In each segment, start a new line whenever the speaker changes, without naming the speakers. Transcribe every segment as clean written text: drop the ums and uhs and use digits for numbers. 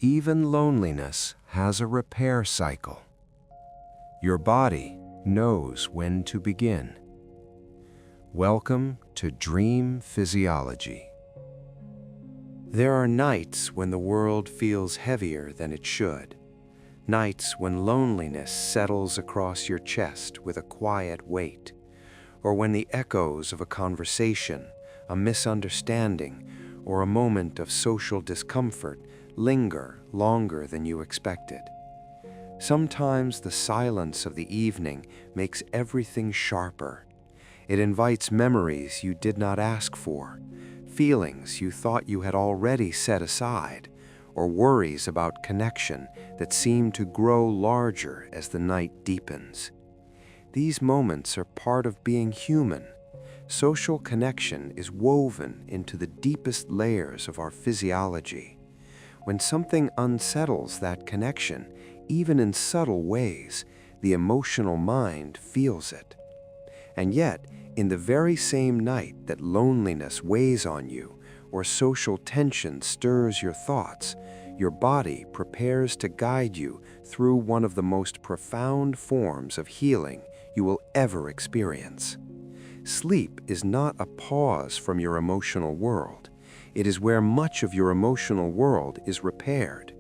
Even loneliness has a repair cycle. Your body knows when to begin. Welcome to Dream Physiology. There are nights when the world feels heavier than it should. Nights when loneliness settles across your chest with a quiet weight, or when the echoes of a conversation, a misunderstanding, or a moment of social discomfort linger longer than you expected. Sometimes the silence of the evening makes everything sharper. It invites memories you did not ask for, feelings you thought you had already set aside, or worries about connection that seem to grow larger as the night deepens. These moments are part of being human. Social connection is woven into the deepest layers of our physiology. When something unsettles that connection, even in subtle ways, the emotional mind feels it. And yet, in the very same night that loneliness weighs on you, or social tension stirs your thoughts, your body prepares to guide you through one of the most profound forms of healing you will ever experience. Sleep is not a pause from your emotional world. It is where much of your emotional world is repaired.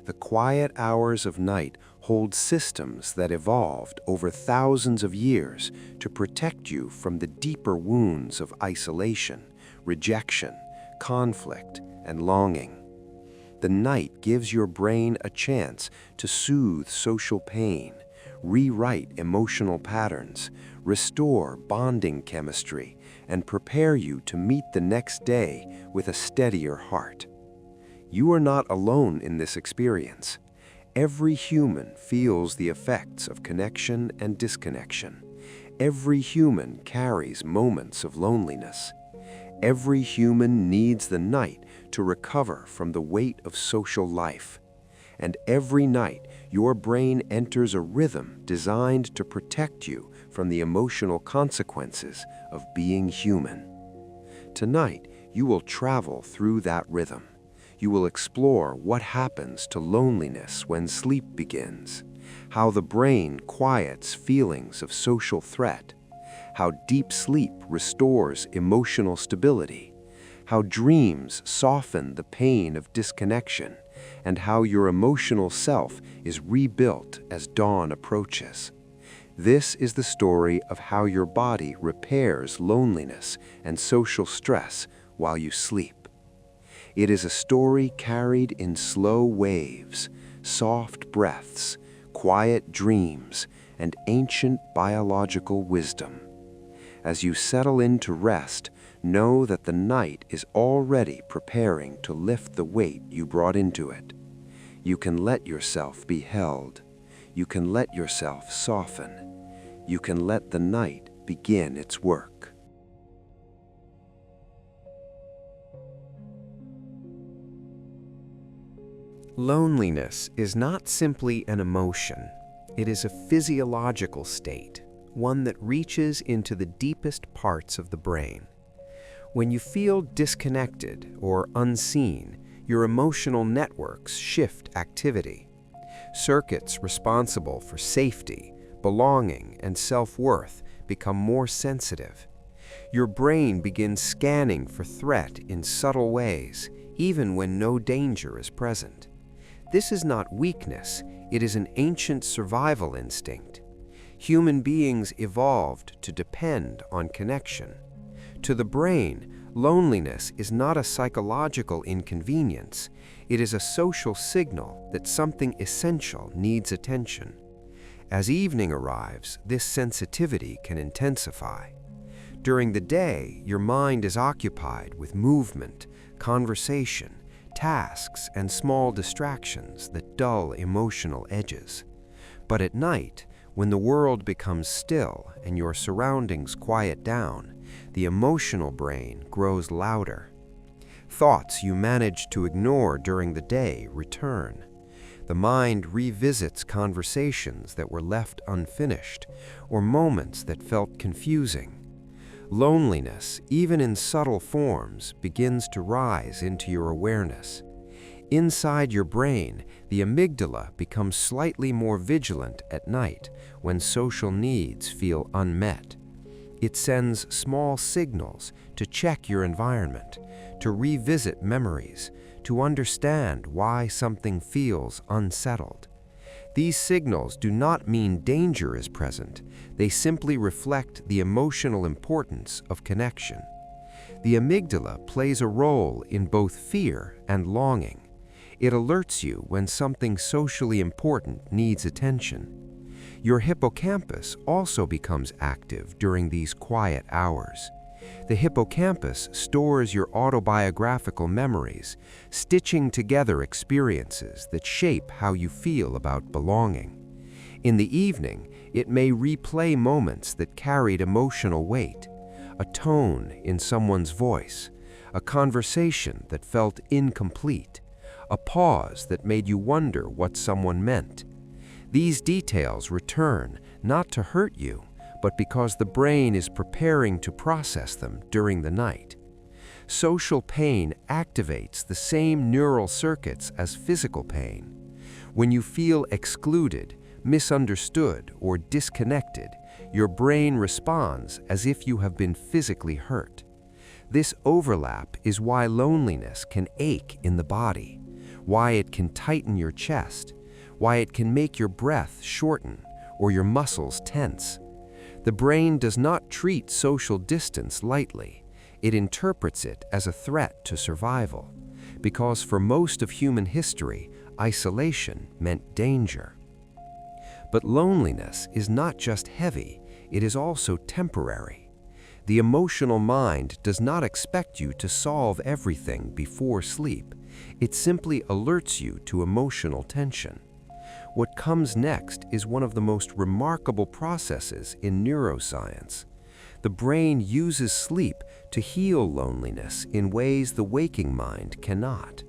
The quiet hours of night hold systems that evolved over thousands of years to protect you from the deeper wounds of isolation, rejection, conflict, and longing. The night gives your brain a chance to soothe social pain, rewrite emotional patterns, restore bonding chemistry, and prepare you to meet the next day with a steadier heart. You are not alone in this experience. Every human feels the effects of connection and disconnection. Every human carries moments of loneliness. Every human needs the night to recover from the weight of social life. And every night, your brain enters a rhythm designed to protect you from the emotional consequences of being human. Tonight, you will travel through that rhythm. You will explore what happens to loneliness when sleep begins, how the brain quiets feelings of social threat, how deep sleep restores emotional stability, how dreams soften the pain of disconnection, and how your emotional self is rebuilt as dawn approaches. This is the story of how your body repairs loneliness and social stress while you sleep. It is a story carried in slow waves, soft breaths, quiet dreams, and ancient biological wisdom. As you settle into rest, know that the night is already preparing to lift the weight you brought into it. You can let yourself be held. You can let yourself soften. You can let the night begin its work. Loneliness is not simply an emotion. It is a physiological state, one that reaches into the deepest parts of the brain. When you feel disconnected or unseen, your emotional networks shift activity. Circuits responsible for safety, belonging, and self-worth become more sensitive. Your brain begins scanning for threat in subtle ways, even when no danger is present. This is not weakness, it is an ancient survival instinct. Human beings evolved to depend on connection. To the brain, loneliness is not a psychological inconvenience. It is a social signal that something essential needs attention. As evening arrives, this sensitivity can intensify. During the day, your mind is occupied with movement, conversation, tasks, and small distractions that dull emotional edges. But at night, when the world becomes still and your surroundings quiet down, the emotional brain grows louder. Thoughts you managed to ignore during the day return. The mind revisits conversations that were left unfinished, or moments that felt confusing. Loneliness, even in subtle forms, begins to rise into your awareness. Inside your brain, the amygdala becomes slightly more vigilant at night when social needs feel unmet. It sends small signals to check your environment, to revisit memories, to understand why something feels unsettled. These signals do not mean danger is present. They simply reflect the emotional importance of connection. The amygdala plays a role in both fear and longing. It alerts you when something socially important needs attention. Your hippocampus also becomes active during these quiet hours. The hippocampus stores your autobiographical memories, stitching together experiences that shape how you feel about belonging. In the evening, it may replay moments that carried emotional weight, a tone in someone's voice, a conversation that felt incomplete, a pause that made you wonder what someone meant. These details return not to hurt you, but because the brain is preparing to process them during the night. Social pain activates the same neural circuits as physical pain. When you feel excluded, misunderstood, or disconnected, your brain responds as if you have been physically hurt. This overlap is why loneliness can ache in the body, why it can tighten your chest, why it can make your breath shorten or your muscles tense. The brain does not treat social distance lightly. It interprets it as a threat to survival, because for most of human history, isolation meant danger. But loneliness is not just heavy, it is also temporary. The emotional mind does not expect you to solve everything before sleep. It simply alerts you to emotional tension. What comes next is one of the most remarkable processes in neuroscience. The brain uses sleep to heal loneliness in ways the waking mind cannot.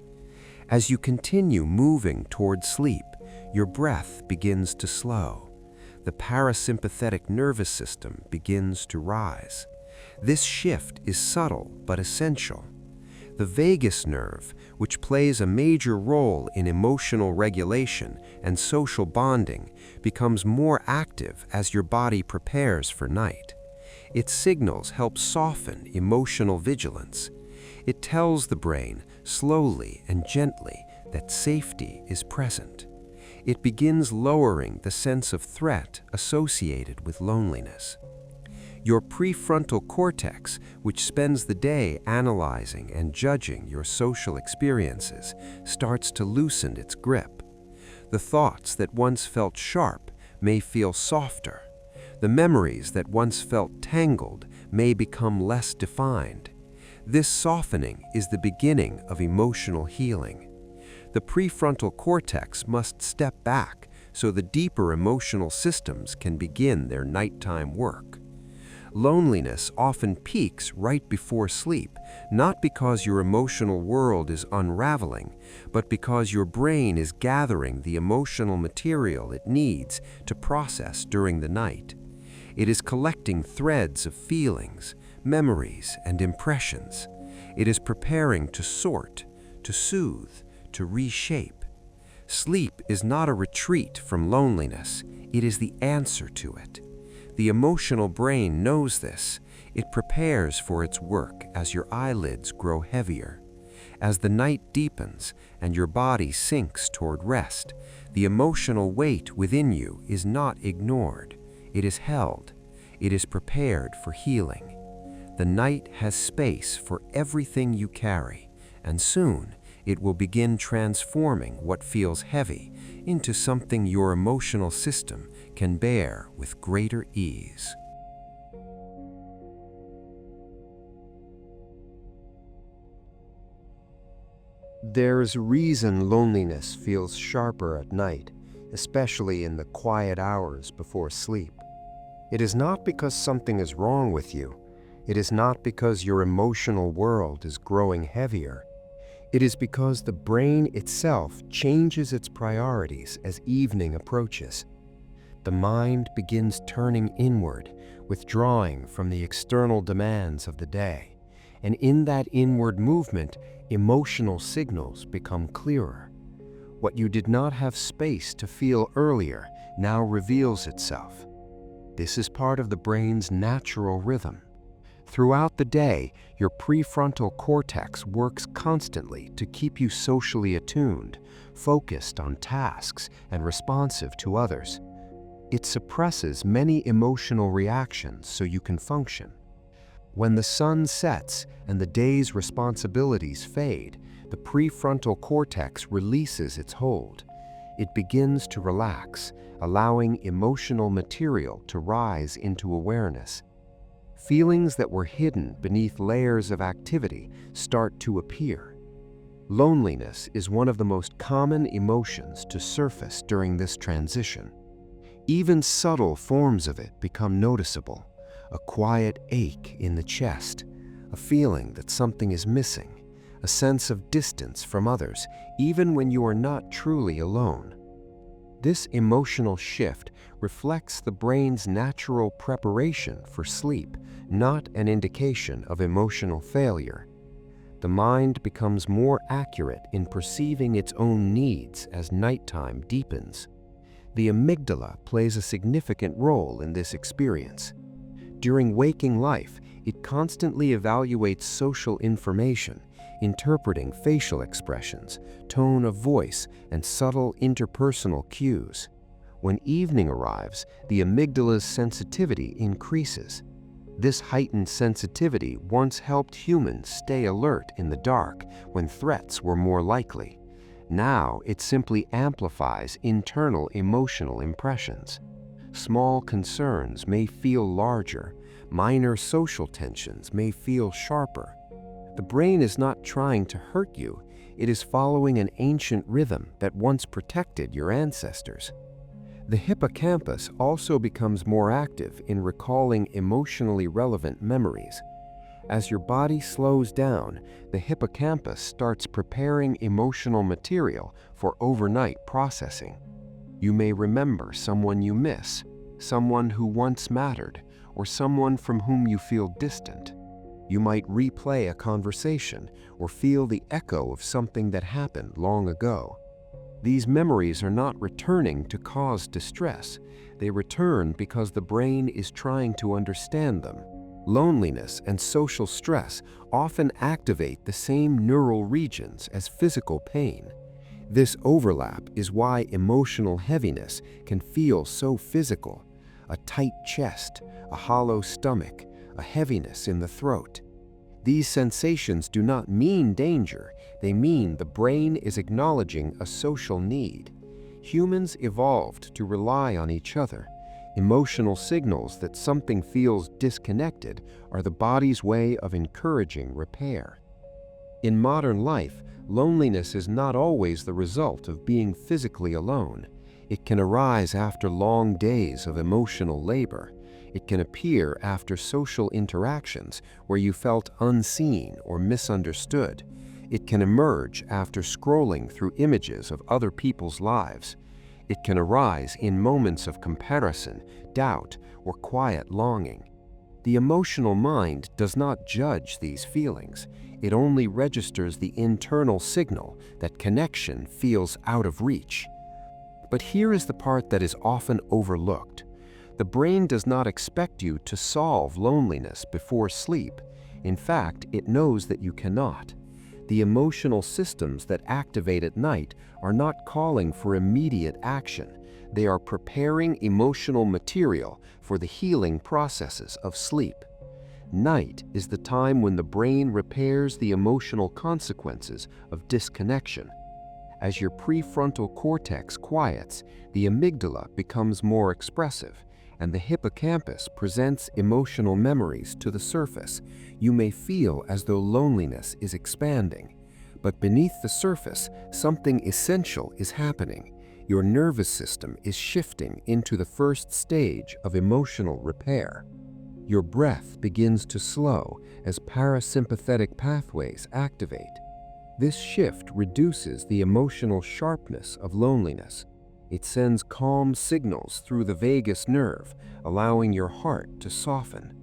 As you continue moving toward sleep, your breath begins to slow. The parasympathetic nervous system begins to rise. This shift is subtle but essential. The vagus nerve, which plays a major role in emotional regulation and social bonding, becomes more active as your body prepares for night. Its signals help soften emotional vigilance. It tells the brain, slowly and gently, that safety is present. It begins lowering the sense of threat associated with loneliness. Your prefrontal cortex, which spends the day analyzing and judging your social experiences, starts to loosen its grip. The thoughts that once felt sharp may feel softer. The memories that once felt tangled may become less defined. This softening is the beginning of emotional healing. The prefrontal cortex must step back so the deeper emotional systems can begin their nighttime work. Loneliness often peaks right before sleep, not because your emotional world is unraveling, but because your brain is gathering the emotional material it needs to process during the night. It is collecting threads of feelings, memories, and impressions. It is preparing to sort, to soothe, to reshape. Sleep is not a retreat from loneliness, it is the answer to it. The emotional brain knows this. It prepares for its work as your eyelids grow heavier. As the night deepens and your body sinks toward rest, the emotional weight within you is not ignored. It is held. It is prepared for healing. The night has space for everything you carry, and soon it will begin transforming what feels heavy into something your emotional system can bear with greater ease.
There's a reason loneliness feels sharper at night, especially in the quiet hours before sleep. It is not because something is wrong with you. It is not because your emotional world is growing heavier. It is because the brain itself changes its priorities as evening approaches. The mind begins turning inward, withdrawing from the external demands of the day, And in that inward movement, emotional signals become clearer. What you did not have space to feel earlier now reveals itself. This is part of the brain's natural rhythm. Throughout the day, your prefrontal cortex works constantly to keep you socially attuned, focused on tasks, and responsive to others. It suppresses many emotional reactions so you can function. When the sun sets and the day's responsibilities fade, the prefrontal cortex releases its hold. It begins to relax, allowing emotional material to rise into awareness. Feelings that were hidden beneath layers of activity start to appear. Loneliness is one of the most common emotions to surface during this transition. Even subtle forms of it become noticeable. A quiet ache in the chest, a feeling that something is missing, a sense of distance from others, even when you are not truly alone. This emotional shift reflects the brain's natural preparation for sleep, not an indication of emotional failure. The mind becomes more accurate in perceiving its own needs as nighttime deepens. The amygdala plays a significant role in this experience. During waking life, it constantly evaluates social information, interpreting facial expressions, tone of voice, and subtle interpersonal cues. When evening arrives, the amygdala's sensitivity increases. This heightened sensitivity once helped humans stay alert in the dark when threats were more likely. Now it simply amplifies internal emotional impressions. Small concerns may feel larger, minor social tensions may feel sharper. The brain is not trying to hurt you, it is following an ancient rhythm that once protected your ancestors. The hippocampus also becomes more active in recalling emotionally relevant memories. As your body slows down, the hippocampus starts preparing emotional material for overnight processing. You may remember someone you miss, someone who once mattered, or someone from whom you feel distant. You might replay a conversation or feel the echo of something that happened long ago. These memories are not returning to cause distress. They return because the brain is trying to understand them. Loneliness and social stress often activate the same neural regions as physical pain. This overlap is why emotional heaviness can feel so physical. A tight chest, a hollow stomach, a heaviness in the throat. These sensations do not mean danger, they mean the brain is acknowledging a social need. Humans evolved to rely on each other. Emotional signals that something feels disconnected are the body's way of encouraging repair. In modern life, loneliness is not always the result of being physically alone. It can arise after long days of emotional labor. It can appear after social interactions where you felt unseen or misunderstood. It can emerge after scrolling through images of other people's lives. It can arise in moments of comparison, doubt, or quiet longing. The emotional mind does not judge these feelings. It only registers the internal signal that connection feels out of reach. But here is the part that is often overlooked. The brain does not expect you to solve loneliness before sleep. In fact, it knows that you cannot. The emotional systems that activate at night are not calling for immediate action. They are preparing emotional material for the healing processes of sleep. Night is the time when the brain repairs the emotional consequences of disconnection. As your prefrontal cortex quiets, the amygdala becomes more expressive, and the hippocampus presents emotional memories to the surface. You may feel as though loneliness is expanding. But beneath the surface, something essential is happening. Your nervous system is shifting into the first stage of emotional repair. Your breath begins to slow as parasympathetic pathways activate. This shift reduces the emotional sharpness of loneliness. It sends calm signals through the vagus nerve, allowing your heart to soften.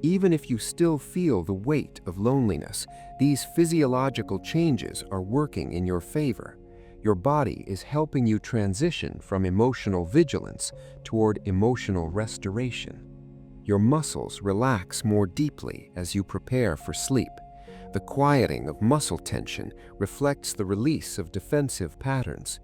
Even if you still feel the weight of loneliness, these physiological changes are working in your favor. Your body is helping you transition from emotional vigilance toward emotional restoration. Your muscles relax more deeply as you prepare for sleep. The quieting of muscle tension reflects the release of defensive patterns.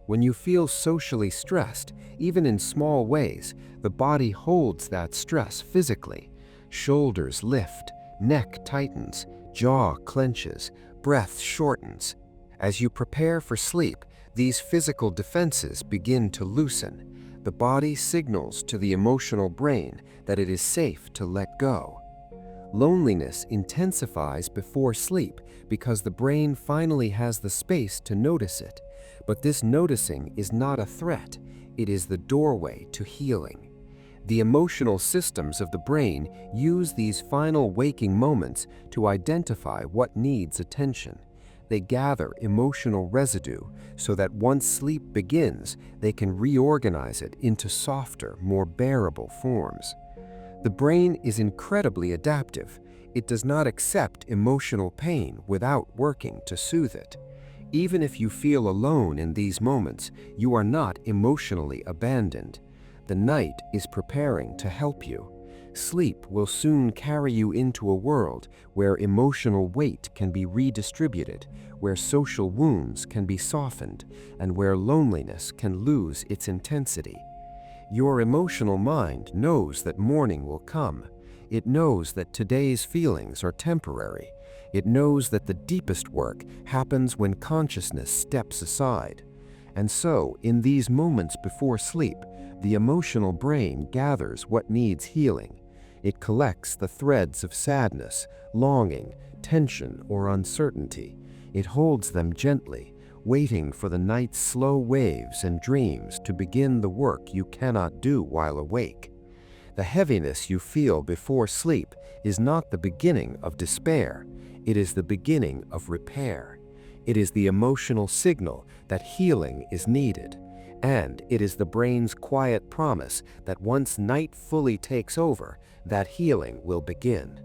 When you feel socially stressed, even in small ways, the body holds that stress physically. Shoulders lift, neck tightens, jaw clenches, breath shortens. As you prepare for sleep, these physical defenses begin to loosen. The body signals to the emotional brain that it is safe to let go. Loneliness intensifies before sleep because the brain finally has the space to notice it. But this noticing is not a threat, it is the doorway to healing. The emotional systems of the brain use these final waking moments to identify what needs attention. They gather emotional residue so that once sleep begins, they can reorganize it into softer, more bearable forms. The brain is incredibly adaptive. It does not accept emotional pain without working to soothe it. Even if you feel alone in these moments, you are not emotionally abandoned. The night is preparing to help you. Sleep will soon carry you into a world where emotional weight can be redistributed, where social wounds can be softened, and where loneliness can lose its intensity. Your emotional mind knows that morning will come. It knows that today's feelings are temporary. It knows that the deepest work happens when consciousness steps aside. And so, in these moments before sleep, the emotional brain gathers what needs healing. It collects the threads of sadness, longing, tension, or uncertainty. It holds them gently, waiting for the night's slow waves and dreams to begin the work you cannot do while awake. The heaviness you feel before sleep is not the beginning of despair. It is the beginning of repair. It is the emotional signal that healing is needed. And it is the brain's quiet promise that once night fully takes over, that healing will begin.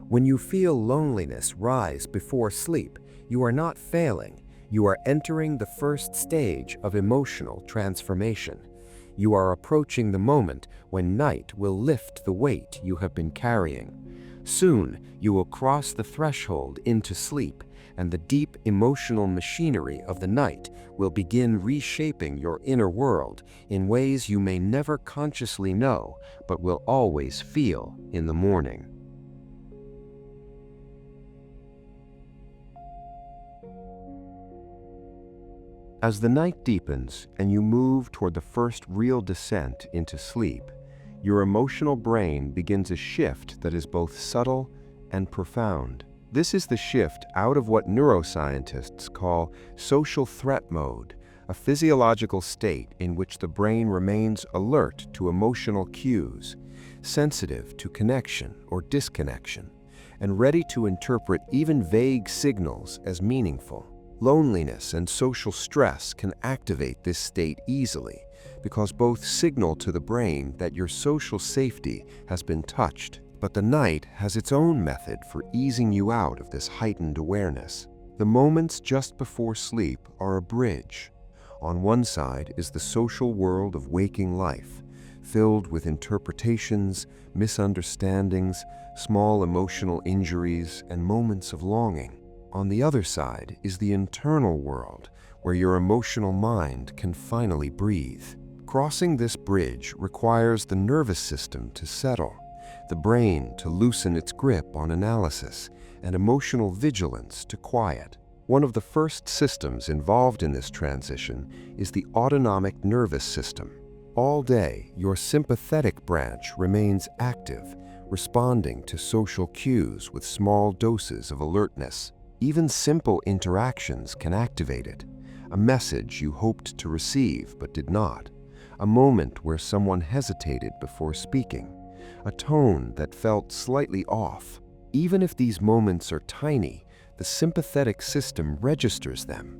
When you feel loneliness rise before sleep, you are not failing. You are entering the first stage of emotional transformation. You are approaching the moment when night will lift the weight you have been carrying. Soon, you will cross the threshold into sleep, and the deep emotional machinery of the night will begin reshaping your inner world in ways you may never consciously know, but will always feel in the morning. As the night deepens and you move toward the first real descent into sleep, your emotional brain begins a shift that is both subtle and profound. This is the shift out of what neuroscientists call social threat mode, a physiological state in which the brain remains alert to emotional cues, sensitive to connection or disconnection, and ready to interpret even vague signals as meaningful. Loneliness and social stress can activate this state easily because both signal to the brain that your social safety has been touched. But the night has its own method for easing you out of this heightened awareness. The moments just before sleep are a bridge. On one side is the social world of waking life, filled with interpretations, misunderstandings, small emotional injuries, and moments of longing. On the other side is the internal world, where your emotional mind can finally breathe. Crossing this bridge requires the nervous system to settle, the brain to loosen its grip on analysis, and emotional vigilance to quiet. One of the first systems involved in this transition is the autonomic nervous system. All day, your sympathetic branch remains active, responding to social cues with small doses of alertness. Even simple interactions can activate it. A message you hoped to receive but did not. A moment where someone hesitated before speaking. A tone that felt slightly off. Even if these moments are tiny, the sympathetic system registers them.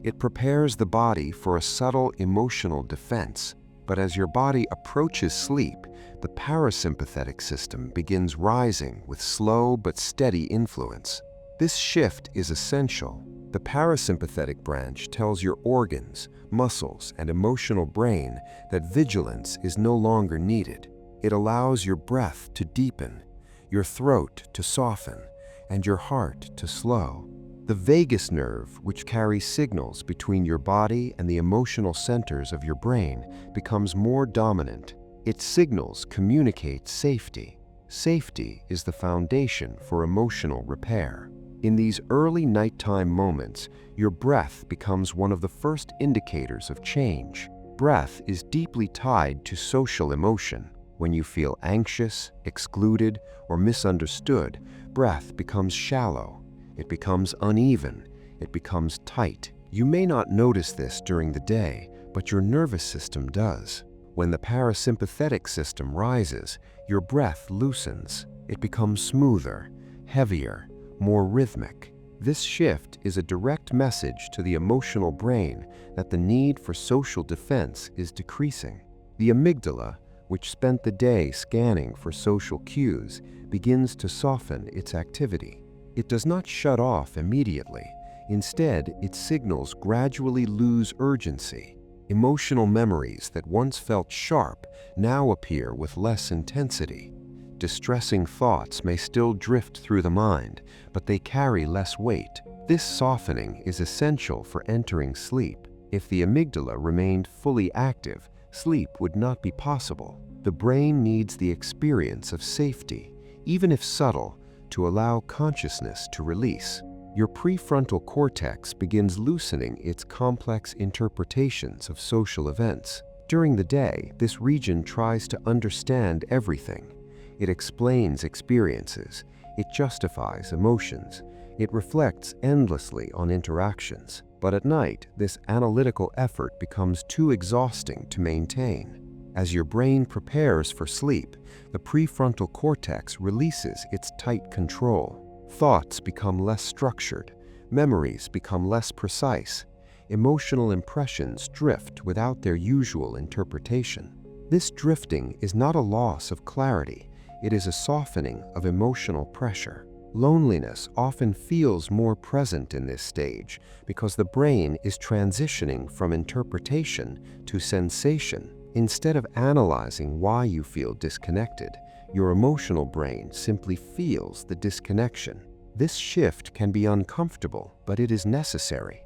It prepares the body for a subtle emotional defense. But as your body approaches sleep, the parasympathetic system begins rising with slow but steady influence. This shift is essential. The parasympathetic branch tells your organs, muscles, and emotional brain that vigilance is no longer needed. It allows your breath to deepen, your throat to soften, and your heart to slow. The vagus nerve, which carries signals between your body and the emotional centers of your brain, becomes more dominant. Its signals communicate safety. Safety is the foundation for emotional repair. In these early nighttime moments, your breath becomes one of the first indicators of change. Breath is deeply tied to social emotion. When you feel anxious, excluded, or misunderstood, breath becomes shallow. It becomes uneven. It becomes tight. You may not notice this during the day, but your nervous system does. When the parasympathetic system rises, your breath loosens. It becomes smoother, heavier, more rhythmic. This shift is a direct message to the emotional brain that the need for social defense is decreasing. The amygdala, which spent the day scanning for social cues, begins to soften its activity. It does not shut off immediately. Instead, its signals gradually lose urgency. Emotional memories that once felt sharp now appear with less intensity. Distressing thoughts may still drift through the mind, but they carry less weight. This softening is essential for entering sleep. If the amygdala remained fully active, sleep would not be possible. The brain needs the experience of safety, even if subtle, to allow consciousness to release. Your prefrontal cortex begins loosening its complex interpretations of social events. During the day, this region tries to understand everything. It explains experiences. It justifies emotions. It reflects endlessly on interactions. But at night, this analytical effort becomes too exhausting to maintain. As your brain prepares for sleep, the prefrontal cortex releases its tight control. Thoughts become less structured. Memories become less precise. Emotional impressions drift without their usual interpretation. This drifting is not a loss of clarity. It is a softening of emotional pressure. Loneliness often feels more present in this stage because the brain is transitioning from interpretation to sensation. Instead of analyzing why you feel disconnected, your emotional brain simply feels the disconnection. This shift can be uncomfortable, but it is necessary.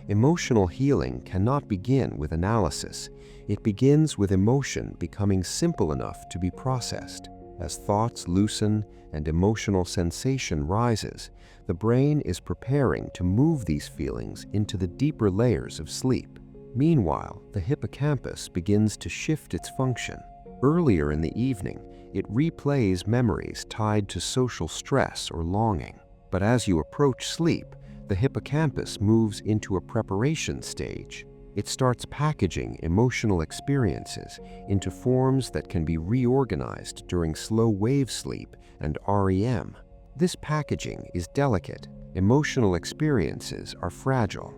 Emotional healing cannot begin with analysis. It begins with emotion becoming simple enough to be processed. As thoughts loosen and emotional sensation rises, the brain is preparing to move these feelings into the deeper layers of sleep. Meanwhile, the hippocampus begins to shift its function. Earlier in the evening, it replays memories tied to social stress or longing. But as you approach sleep, the hippocampus moves into a preparation stage. It starts packaging emotional experiences into forms that can be reorganized during slow-wave sleep and REM. This packaging is delicate. Emotional experiences are fragile.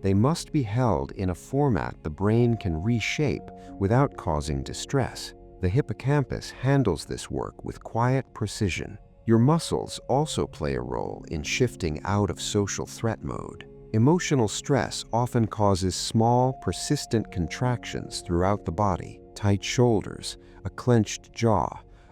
They must be held in a format the brain can reshape without causing distress. The hippocampus handles this work with quiet precision. Your muscles also play a role in shifting out of social threat mode. Emotional stress often causes small, persistent contractions throughout the body, tight shoulders, a clenched jaw,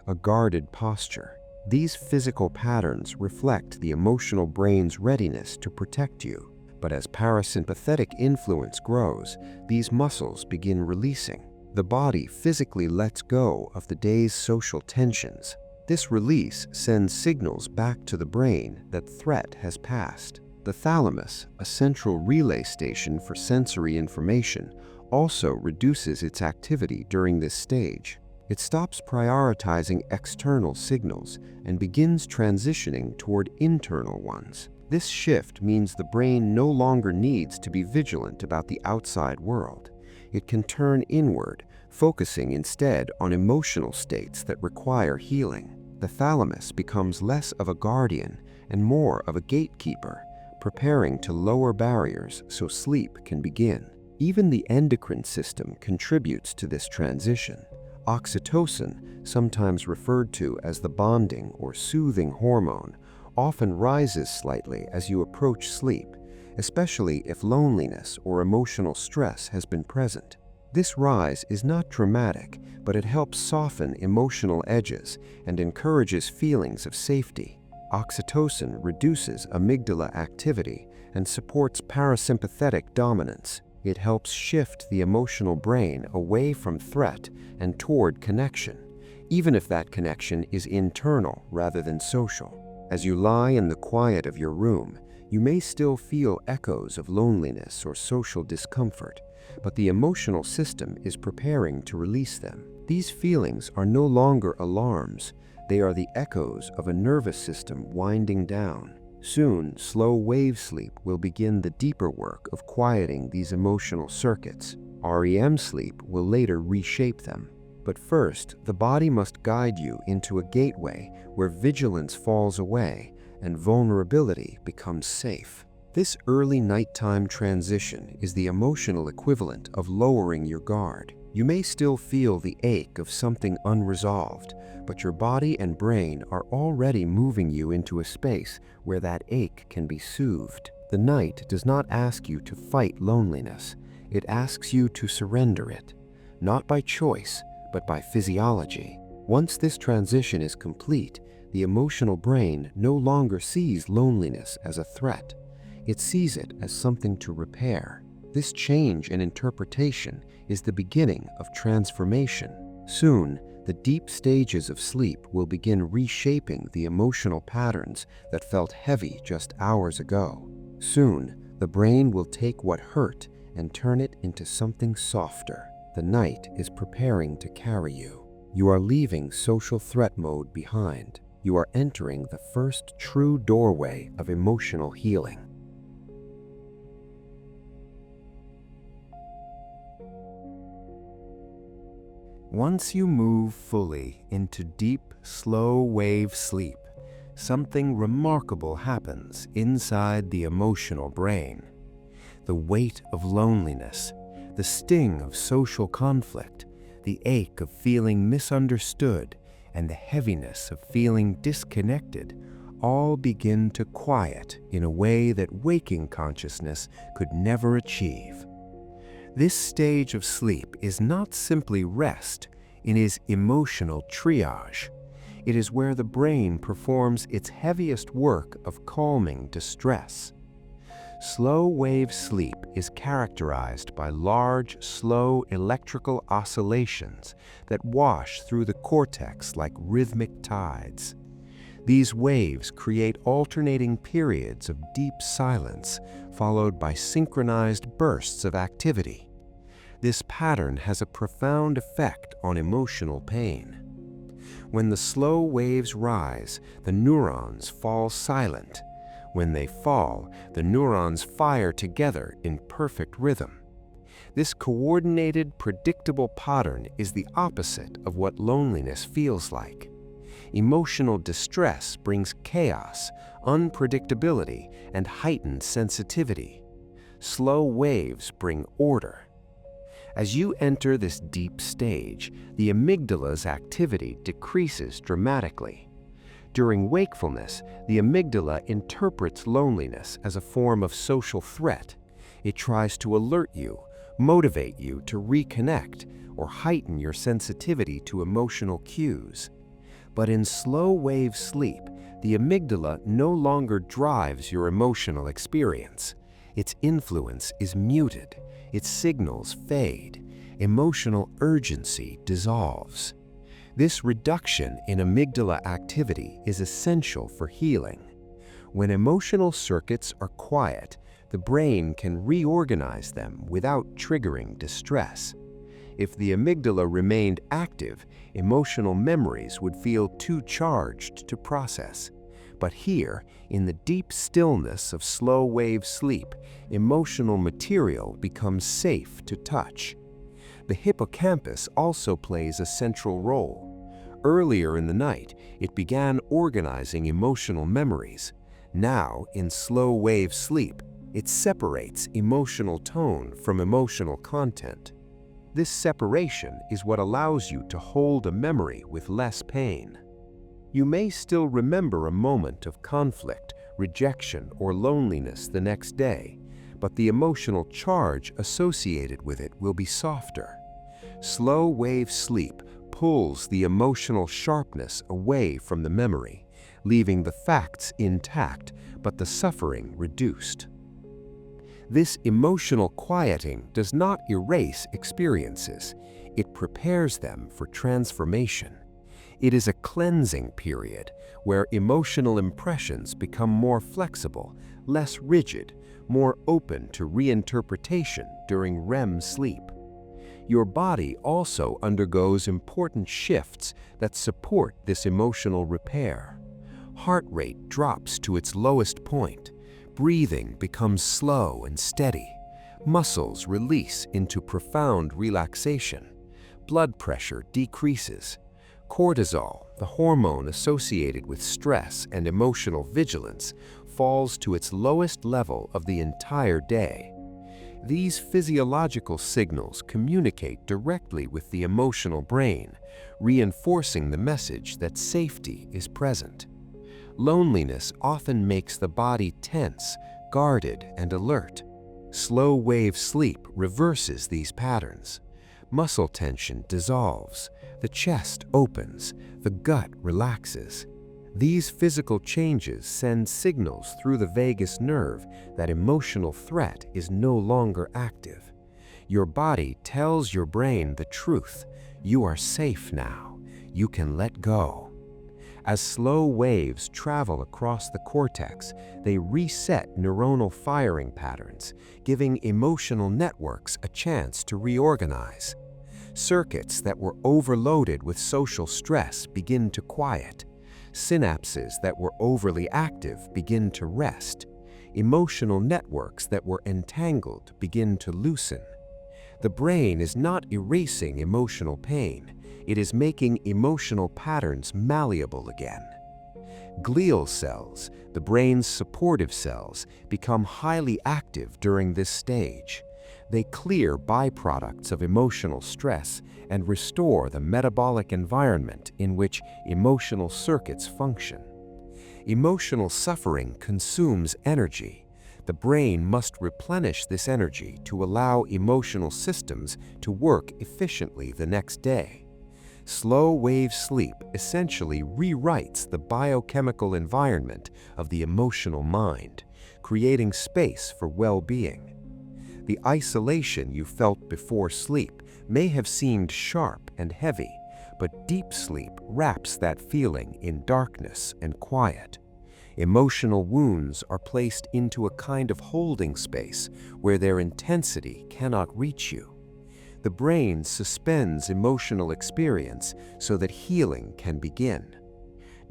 a guarded posture. These physical patterns reflect the emotional brain's readiness to protect you. But as parasympathetic influence grows, these muscles begin releasing. The body physically lets go of the day's social tensions. This release sends signals back to the brain that threat has passed. The thalamus, a central relay station for sensory information, also reduces its activity during this stage. It stops prioritizing external signals and begins transitioning toward internal ones. This shift means the brain no longer needs to be vigilant about the outside world. It can turn inward, focusing instead on emotional states that require healing. The thalamus becomes less of a guardian and more of a gatekeeper, preparing to lower barriers so sleep can begin. Even the endocrine system contributes to this transition. Oxytocin, sometimes referred to as the bonding or soothing hormone, often rises slightly as you approach sleep, especially if loneliness or emotional stress has been present. This rise is not dramatic, but it helps soften emotional edges and encourages feelings of safety. Oxytocin reduces amygdala activity and supports parasympathetic dominance. It helps shift the emotional brain away from threat and toward connection, even if that connection is internal rather than social. As you lie in the quiet of your room, you may still feel echoes of loneliness or social discomfort, but the emotional system is preparing to release them. These feelings are no longer alarms. They are the echoes of a nervous system winding down. Soon, slow wave sleep will begin the deeper work of quieting these emotional circuits. REM sleep will later reshape them. But first, the body must guide you into a gateway where vigilance falls away and vulnerability becomes safe. This early nighttime transition is the emotional equivalent of lowering your guard. You may still feel the ache of something unresolved, but your body and brain are already moving you into a space where that ache can be soothed. The night does not ask you to fight loneliness. It asks you to surrender it, not by choice, but by physiology. Once this transition is complete, the emotional brain no longer sees loneliness as a threat. It sees it as something to repair. This change in interpretation is the beginning of transformation. Soon, the deep stages of sleep will begin reshaping the emotional patterns that felt heavy just hours ago. Soon, the brain will take what hurt and turn it into something softer. The night is preparing to carry you. You are leaving social threat mode behind. You are entering the first true doorway of emotional healing.
Once you move fully into deep, slow wave sleep, something remarkable happens inside the emotional brain. The weight of loneliness, the sting of social conflict, the ache of feeling misunderstood, and the heaviness of feeling disconnected all begin to quiet in a way that waking consciousness could never achieve. This stage of sleep is not simply rest, it is emotional triage. It is where the brain performs its heaviest work of calming distress. Slow wave sleep is characterized by large, slow electrical oscillations that wash through the cortex like rhythmic tides. These waves create alternating periods of deep silence, followed by synchronized bursts of activity. This pattern has a profound effect on emotional pain. When the slow waves rise, the neurons fall silent. When they fall, the neurons fire together in perfect rhythm. This coordinated, predictable pattern is the opposite of what loneliness feels like. Emotional distress brings chaos, unpredictability, and heightened sensitivity. Slow waves bring order. As you enter this deep stage, the amygdala's activity decreases dramatically. During wakefulness, the amygdala interprets loneliness as a form of social threat. It tries to alert you, motivate you to reconnect, or heighten your sensitivity to emotional cues. But in slow wave sleep, the amygdala no longer drives your emotional experience. Its influence is muted, its signals fade, emotional urgency dissolves. This reduction in amygdala activity is essential for healing. When emotional circuits are quiet, the brain can reorganize them without triggering distress. If the amygdala remained active, emotional memories would feel too charged to process. But here, in the deep stillness of slow wave sleep, emotional material becomes safe to touch. The hippocampus also plays a central role. Earlier in the night, it began organizing emotional memories. Now, in slow wave sleep,
It separates emotional tone from emotional content. This separation is what allows you to hold a memory with less pain. You may still remember a moment of conflict, rejection, or loneliness the next day, but the emotional charge associated with it will be softer. Slow-wave sleep pulls the emotional sharpness away from the memory, leaving the facts intact but the suffering reduced. This emotional quieting does not erase experiences. It prepares them for transformation. It is a cleansing period where emotional impressions become more flexible, less rigid, more open to reinterpretation during REM sleep. Your body also undergoes important shifts that support this emotional repair. Heart rate drops to its lowest point. Breathing becomes slow and steady. Muscles release into profound relaxation. Blood pressure decreases. Cortisol, the hormone associated with stress and emotional vigilance, falls to its lowest level of the entire day. These physiological signals communicate directly with the emotional brain, reinforcing the message that safety is present. Loneliness often makes the body tense, guarded, and alert. Slow-wave sleep reverses these patterns. Muscle tension dissolves, the chest opens, the gut relaxes. These physical changes send signals through the vagus nerve that emotional threat is no longer active. Your body tells your brain the truth. You are safe now. You can let go. As slow waves travel across the cortex, they reset neuronal firing patterns, giving emotional networks a chance to reorganize. Circuits that were overloaded with social stress begin to quiet. Synapses that were overly active begin to rest. Emotional networks that were entangled begin to loosen. The brain is not erasing emotional pain. It is making emotional patterns malleable again. Glial cells, the brain's supportive cells, become highly active during this stage. They clear byproducts of emotional stress and restore the metabolic environment in which emotional circuits function. Emotional suffering consumes energy. The brain must replenish this energy to allow emotional systems to work efficiently the next day. Slow-wave sleep essentially rewrites the biochemical environment of the emotional mind, creating space for well-being. The isolation you felt before sleep may have seemed sharp and heavy, but deep sleep wraps that feeling in darkness and quiet. Emotional wounds are placed into a kind of holding space where their intensity cannot reach you. The brain suspends emotional experience so that healing can begin.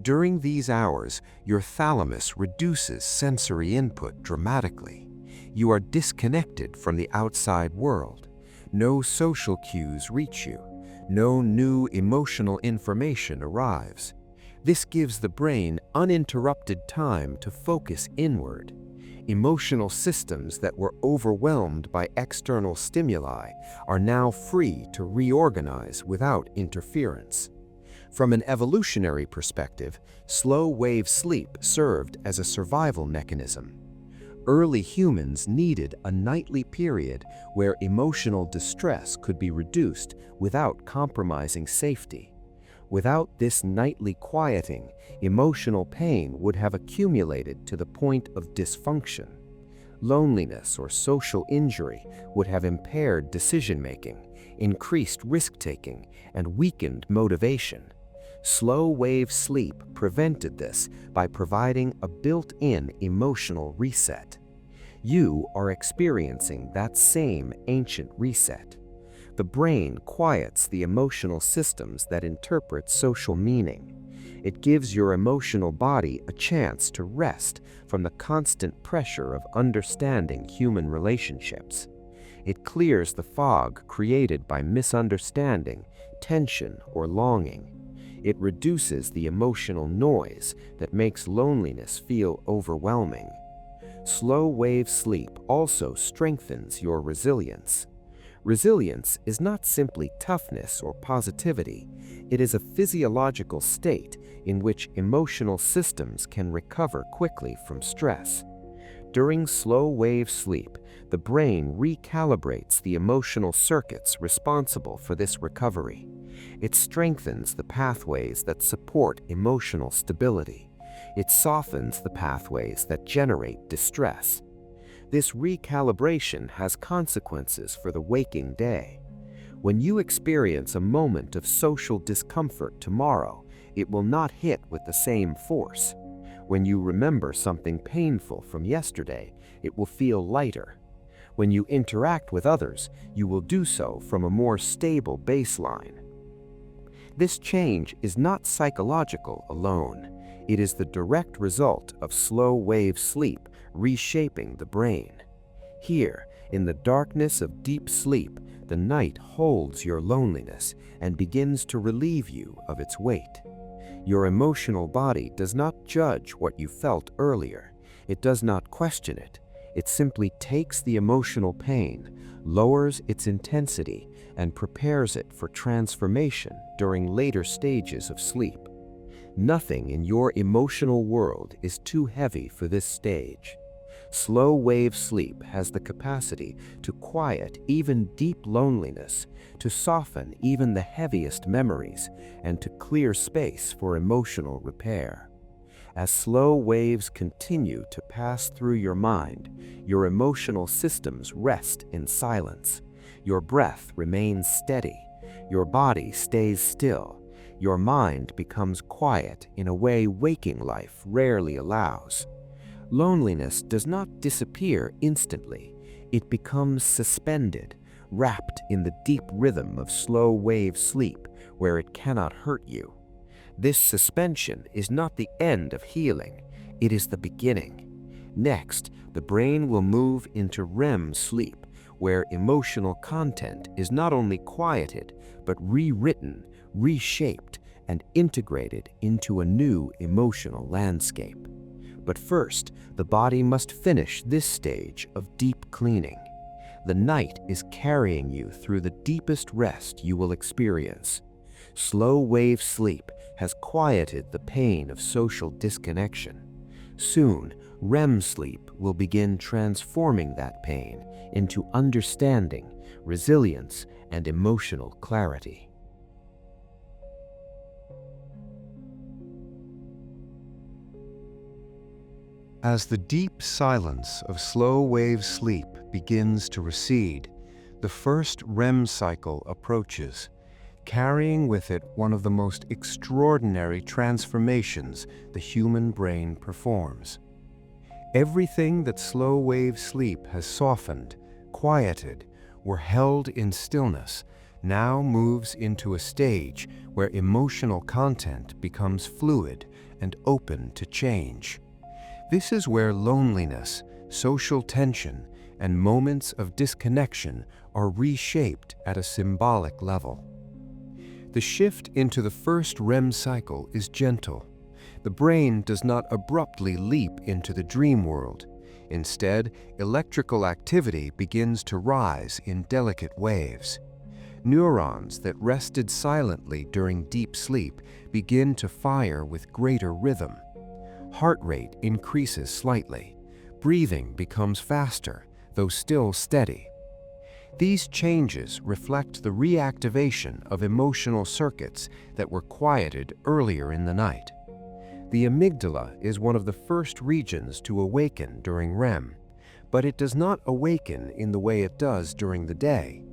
During these hours, your thalamus reduces sensory input dramatically. You are disconnected from the outside world. No social cues reach you. No new emotional information arrives. This gives the brain uninterrupted time to focus inward. Emotional systems that were overwhelmed by external stimuli are now free to reorganize without interference. From an evolutionary perspective, slow-wave sleep served as a survival mechanism. Early humans needed a nightly period where emotional distress could be reduced without compromising safety. Without this nightly quieting, emotional pain would have accumulated to the point of dysfunction. Loneliness or social injury would have impaired decision-making, increased risk-taking, and weakened motivation. Slow-wave sleep prevented this by providing a built-in emotional reset. You are experiencing that same ancient reset. The brain quiets the emotional systems that interpret social meaning. It gives your emotional body a chance to rest from the constant pressure of understanding human relationships. It clears the fog created by misunderstanding, tension, or longing. It reduces the emotional noise that makes loneliness feel overwhelming.
Slow-wave sleep also strengthens your resilience. Resilience is not simply toughness or positivity. It is a physiological state in which emotional systems can recover quickly from stress. During slow-wave sleep, the brain recalibrates the emotional circuits responsible for this recovery. It strengthens the pathways that support emotional stability. It softens the pathways that generate distress. This recalibration has consequences for the waking day. When you experience a moment of social discomfort tomorrow, it will not hit with the same force. When you remember something painful from yesterday, it will feel lighter. When you interact with others, you will do so from a more stable baseline. This change is not psychological alone. It is the direct result of slow-wave sleep reshaping the brain. Here, in the darkness of deep sleep, the night holds your loneliness and begins to relieve you of its weight. Your emotional body does not judge what you felt earlier. It does not question it. It simply takes the emotional pain, lowers its intensity, and prepares it for transformation during later stages of sleep. Nothing in your emotional world is too heavy for this stage. Slow-wave sleep has the capacity to quiet even deep loneliness, to soften even the heaviest memories, and to clear space for emotional repair. As slow waves continue to pass through your mind, your emotional systems rest in silence. Your breath remains steady. Your body stays still. Your mind becomes quiet in a way waking life rarely allows. Loneliness does not disappear instantly. It becomes suspended, wrapped in the deep rhythm of slow-wave sleep where it cannot hurt you. This suspension is not the end of healing. It is the beginning. Next, the brain will move into REM sleep, where emotional content is not only quieted, but rewritten, reshaped, and integrated into a new emotional landscape. But first, the body must finish this stage of deep cleaning. The night is carrying you through the deepest rest you will experience. Slow-wave sleep has quieted the pain of social disconnection. Soon, REM sleep will begin transforming that pain into understanding, resilience, and emotional clarity.
As the deep silence of slow-wave sleep begins to recede, the first REM cycle approaches, carrying with it one of the most extraordinary transformations the human brain performs. Everything that slow-wave sleep has softened, quieted, or held in stillness now moves into a stage where emotional content becomes fluid and open to change. This is where loneliness, social tension, and moments of disconnection are reshaped at a symbolic level. The shift into the first REM cycle is gentle. The brain does not abruptly leap into the dream world. Instead, electrical activity begins to rise in delicate waves. Neurons that rested silently during deep sleep begin to fire with greater rhythm. Heart rate increases slightly. Breathing becomes faster, though still steady. These changes reflect the reactivation of emotional circuits that were quieted earlier in the night. The amygdala is one of the first regions to awaken during REM, but it does not awaken in the way it does during the day.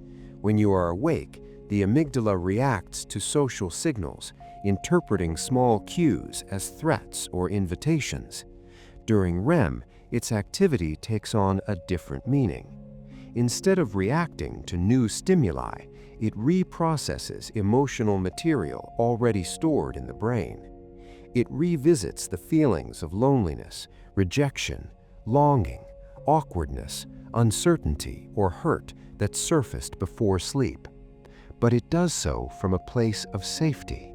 When you are awake, the amygdala reacts to social signals, interpreting small cues as threats or invitations. During REM, its activity takes on a different meaning. Instead of reacting to new stimuli, it reprocesses emotional material already stored in the brain. It revisits the feelings of loneliness, rejection, longing, awkwardness, uncertainty, or hurt that surfaced before sleep. But it does so from a place of safety.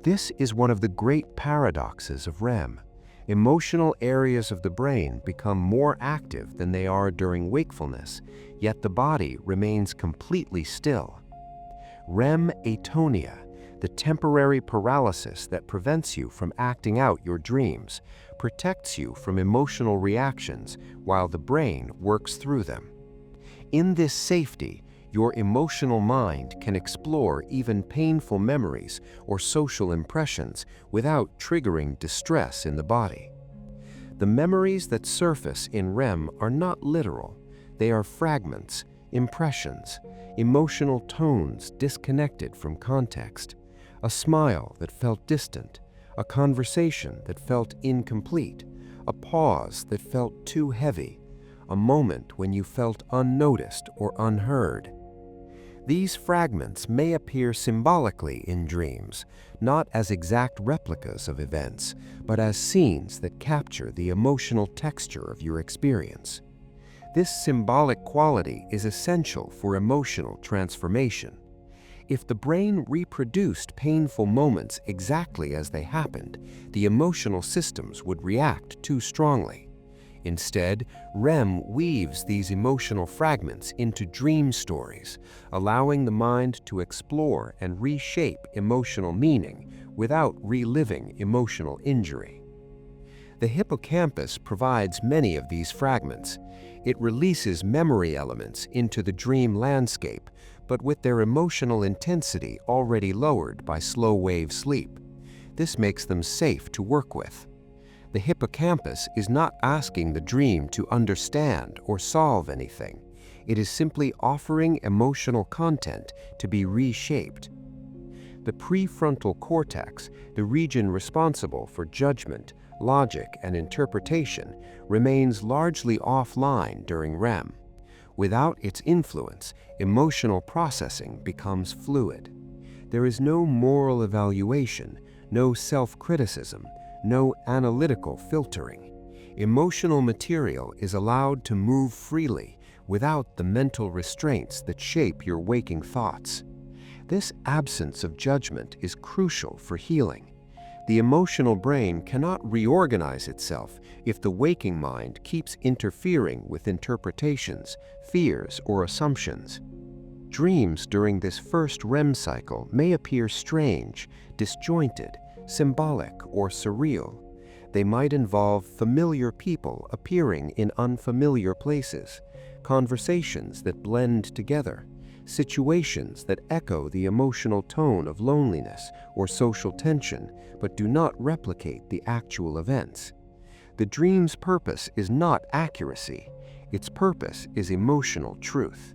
This is one of the great paradoxes of REM. Emotional areas of the brain become more active than they are during wakefulness, yet the body remains completely still. REM atonia, the temporary paralysis that prevents you from acting out your dreams, protects you from emotional reactions while the brain works through them. In this safety, your emotional mind can explore even painful memories or social impressions without triggering distress in the body. The memories that surface in REM are not literal. They are fragments, impressions, emotional tones disconnected from context, a smile that felt distant, a conversation that felt incomplete, a pause that felt too heavy, a moment when you felt unnoticed or unheard. These fragments may appear symbolically in dreams, not as exact replicas of events, but as scenes that capture the emotional texture of your experience. This symbolic quality is essential for emotional transformation. If the brain reproduced painful moments exactly as they happened, the emotional systems would react too strongly. Instead, REM weaves these emotional fragments into dream stories, allowing the mind to explore and reshape emotional meaning without reliving emotional injury. The hippocampus provides many of these fragments. It releases memory elements into the dream landscape, but with their emotional intensity already lowered by slow-wave sleep. This makes them safe to work with. The hippocampus is not asking the dream to understand or solve anything. It is simply offering emotional content to be reshaped. The prefrontal cortex, the region responsible for judgment, logic, and interpretation, remains largely offline during REM. Without its influence, emotional processing becomes fluid. There is no moral evaluation, no self-criticism, no analytical filtering. Emotional material is allowed to move freely without the mental restraints that shape your waking thoughts. This absence of judgment is crucial for healing. The emotional brain cannot reorganize itself if the waking mind keeps interfering with interpretations, fears, or assumptions. Dreams during this first REM cycle may appear strange, disjointed, symbolic, or surreal. They might involve familiar people appearing in unfamiliar places, conversations that blend together, situations that echo the emotional tone of loneliness or social tension but do not replicate the actual events. The dream's purpose is not accuracy. Its purpose is emotional truth.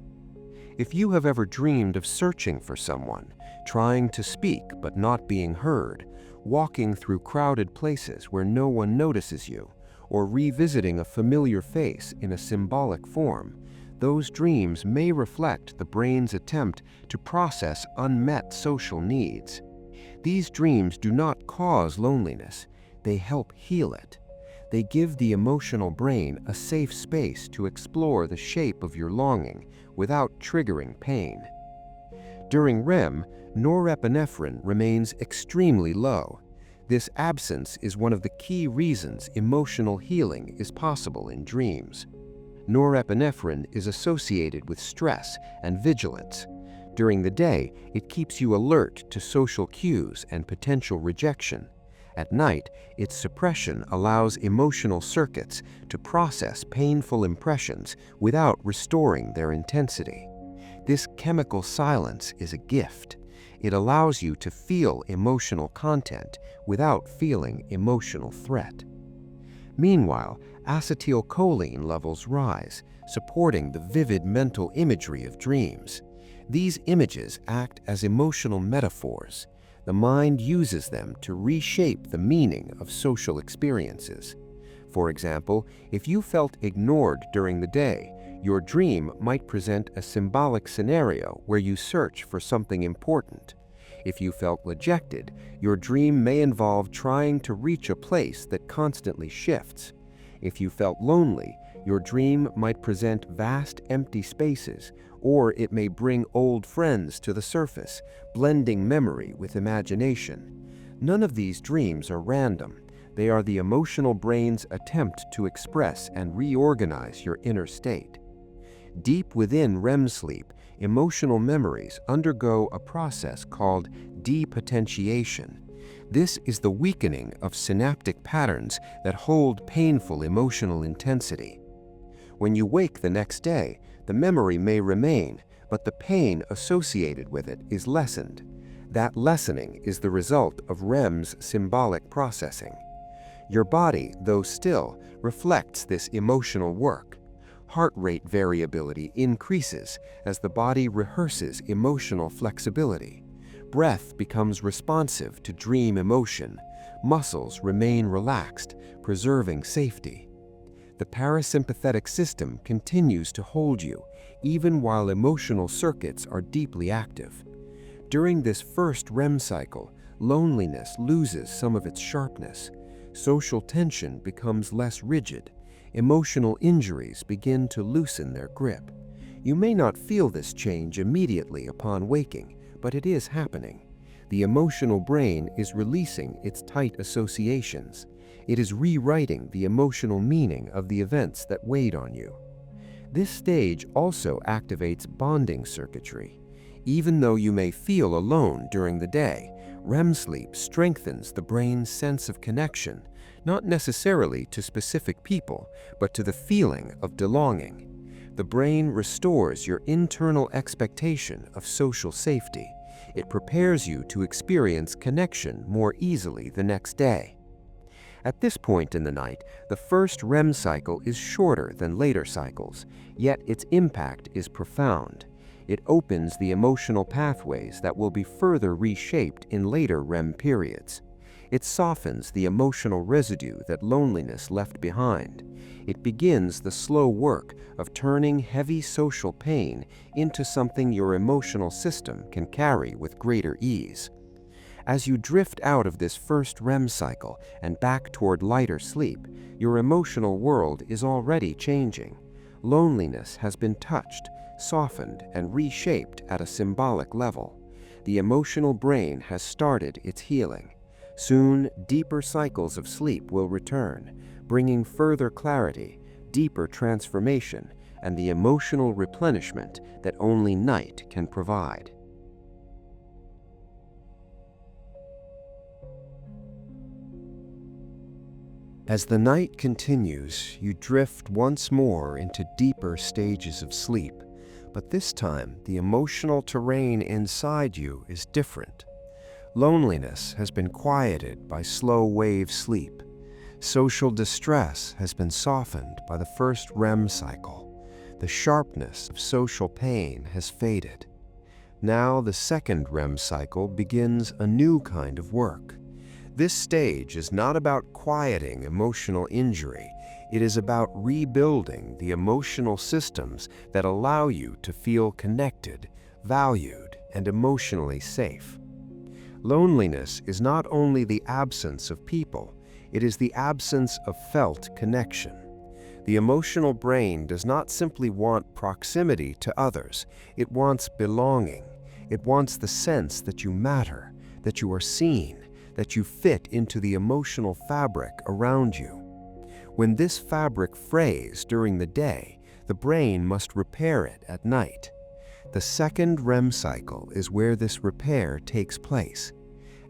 If you have ever dreamed of searching for someone, trying to speak but not being heard, walking through crowded places where no one notices you, or revisiting a familiar face in a symbolic form, those dreams may reflect the brain's attempt to process unmet social needs. These dreams do not cause loneliness, they help heal it. They give the emotional brain a safe space to explore the shape of your longing without triggering pain. During REM, norepinephrine remains extremely low. This absence is one of the key reasons emotional healing is possible in dreams. Norepinephrine is associated with stress and vigilance. During the day, it keeps you alert to social cues and potential rejection. At night, its suppression allows emotional circuits to process painful impressions without restoring their intensity. This chemical silence is a gift. It allows you to feel emotional content without feeling emotional threat. Meanwhile, acetylcholine levels rise, supporting the vivid mental imagery of dreams. These images act as emotional metaphors. The mind uses them to reshape the meaning of social experiences. For example, if you felt ignored during the day, your dream might present a symbolic scenario where you search for something important. If you felt rejected, your dream may involve trying to reach a place that constantly shifts. If you felt lonely, your dream might present vast empty spaces, or it may bring old friends to the surface, blending memory with imagination. None of these dreams are random. They are the emotional brain's attempt to express and reorganize your inner state. Deep within REM sleep, emotional memories undergo a process called depotentiation. This is the weakening of synaptic patterns that hold painful emotional intensity. When you wake the next day, the memory may remain, but the pain associated with it is lessened. That lessening is the result of REM's symbolic processing. Your body, though still, reflects this emotional work. Heart rate variability increases as the body rehearses emotional flexibility. Breath becomes responsive to dream emotion. Muscles remain relaxed, preserving safety. The parasympathetic system continues to hold you, even while emotional circuits are deeply active. During this first REM cycle, loneliness loses some of its sharpness. Social tension becomes less rigid. Emotional injuries begin to loosen their grip. You may not feel this change immediately upon waking, but it is happening. The emotional brain is releasing its tight associations. It is rewriting the emotional meaning of the events that weighed on you. This stage also activates bonding circuitry. Even though you may feel alone during the day, REM sleep strengthens the brain's sense of connection, not necessarily to specific people, but to the feeling of belonging. The brain restores your internal expectation of social safety. It prepares you to experience connection more easily the next day. At this point in the night, the first REM cycle is shorter than later cycles, yet its impact is profound. It opens the emotional pathways that will be further reshaped in later REM periods. It softens the emotional residue that loneliness left behind. It begins the slow work of turning heavy social pain into something your emotional system can carry with greater ease. As you drift out of this first REM cycle and back toward lighter sleep, your emotional world is already changing. Loneliness has been touched, softened, and reshaped at a symbolic level. The emotional brain has started its healing. Soon, deeper cycles of sleep will return, bringing further clarity, deeper transformation, and the emotional replenishment that only night can provide. As the night continues, you drift once more into deeper stages of sleep, but this time the emotional terrain inside you is different. Loneliness has been quieted by slow-wave sleep. Social distress has been softened by the first REM cycle. The sharpness of social pain has faded. Now the second REM cycle begins a new kind of work. This stage is not about quieting emotional injury. It is about rebuilding the emotional systems that allow you to feel connected, valued, and emotionally safe. Loneliness is not only the absence of people, it is the absence of felt connection. The emotional brain does not simply want proximity to others, it wants belonging. It wants the sense that you matter, that you are seen, that you fit into the emotional fabric around you. When this fabric frays during the day, the brain must repair it at night. The second REM cycle is where this repair takes place.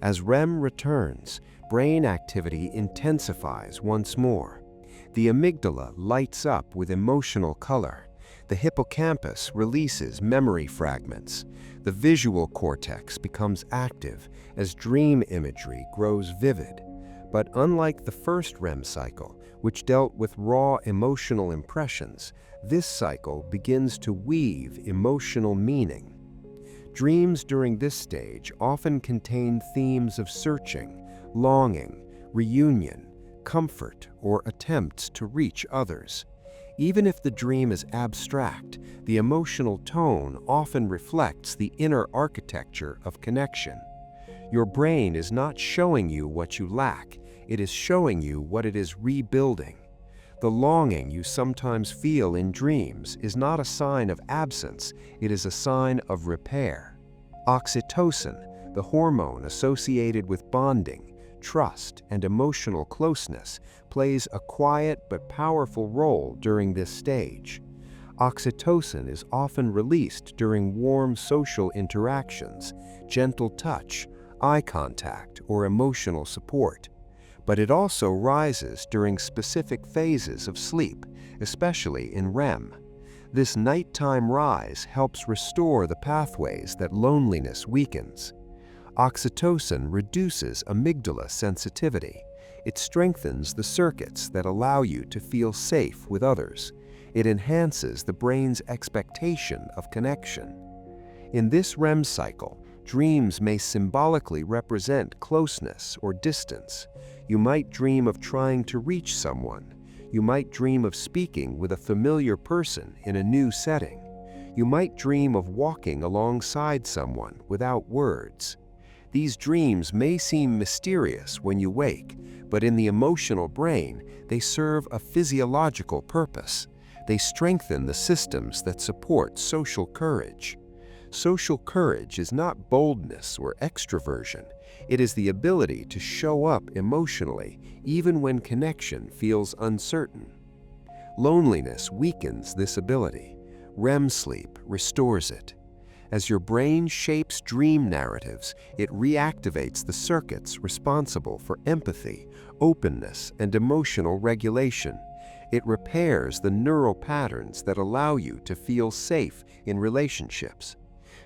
As REM returns, brain activity intensifies once more. The amygdala lights up with emotional color. The hippocampus releases memory fragments. The visual cortex becomes active as dream imagery grows vivid. But unlike the first REM cycle, which dealt with raw emotional impressions, this cycle begins to weave emotional meaning. Dreams during this stage often contain themes of searching, longing, reunion, comfort, or attempts to reach others. Even if the dream is abstract, the emotional tone often reflects the inner architecture of connection. Your brain is not showing you what you lack, it is showing you what it is rebuilding. The longing you sometimes feel in dreams is not a sign of absence, it is a sign of repair. Oxytocin, the hormone associated with bonding, trust, and emotional closeness plays a quiet but powerful role during this stage. Oxytocin is often released during warm social interactions, gentle touch, eye contact, or emotional support. But it also rises during specific phases of sleep, especially in REM. This nighttime rise helps restore the pathways that loneliness weakens. Oxytocin reduces amygdala sensitivity. It strengthens the circuits that allow you to feel safe with others. It enhances the brain's expectation of connection. In this REM cycle, dreams may symbolically represent closeness or distance. You might dream of trying to reach someone. You might dream of speaking with a familiar person in a new setting. You might dream of walking alongside someone without words. These dreams may seem mysterious when you wake, but in the emotional brain, they serve a physiological purpose. They strengthen the systems that support social courage. Social courage is not boldness or extroversion. It is the ability to show up emotionally, even when connection feels uncertain. Loneliness weakens this ability. REM sleep restores it. As your brain shapes dream narratives, it reactivates the circuits responsible for empathy, openness, and emotional regulation. It repairs the neural patterns that allow you to feel safe in relationships.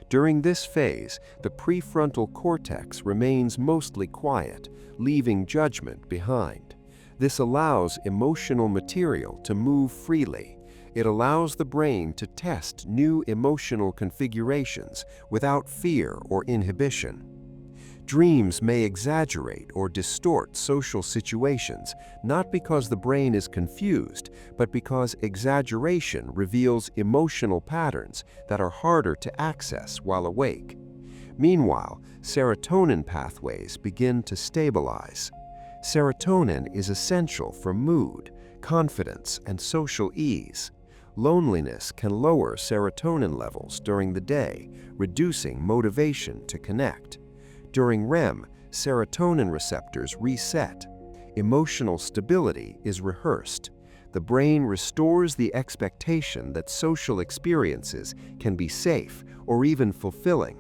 During this phase, the prefrontal cortex remains mostly quiet, leaving judgment behind. This allows emotional material to move freely. It allows the brain to test new emotional configurations without fear or inhibition. Dreams may exaggerate or distort social situations, not because the brain is confused, but because exaggeration reveals emotional patterns that are harder to access while awake. Meanwhile, serotonin pathways begin to stabilize. Serotonin is essential for mood, confidence, and social ease. Loneliness can lower serotonin levels during the day, reducing motivation to connect. During REM, serotonin receptors reset. Emotional stability is rehearsed. The brain restores the expectation that social experiences can be safe or even fulfilling.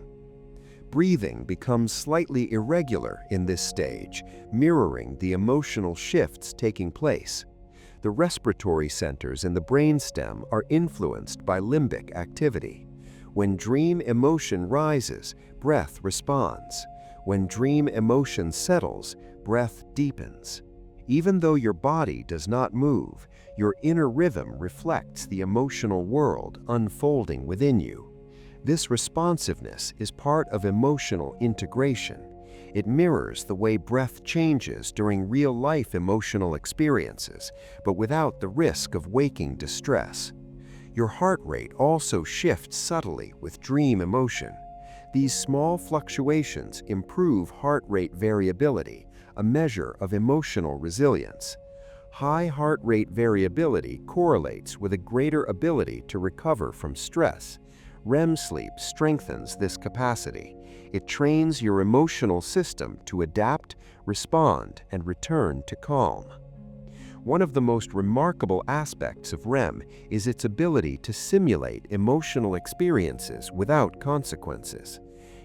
Breathing becomes slightly irregular in this stage, mirroring the emotional shifts taking place. The respiratory centers in the brainstem are influenced by limbic activity. When dream emotion rises, breath responds. When dream emotion settles, breath deepens. Even though your body does not move, your inner rhythm reflects the emotional world unfolding within you. This responsiveness is part of emotional integration. It mirrors the way breath changes during real-life emotional experiences, but without the risk of waking distress. Your heart rate also shifts subtly with dream emotion. These small fluctuations improve heart rate variability, a measure of emotional resilience. High heart rate variability correlates with a greater ability to recover from stress. REM sleep strengthens this capacity. It trains your emotional system to adapt, respond, and return to calm. One of the most remarkable aspects of REM is its ability to simulate emotional experiences without consequences.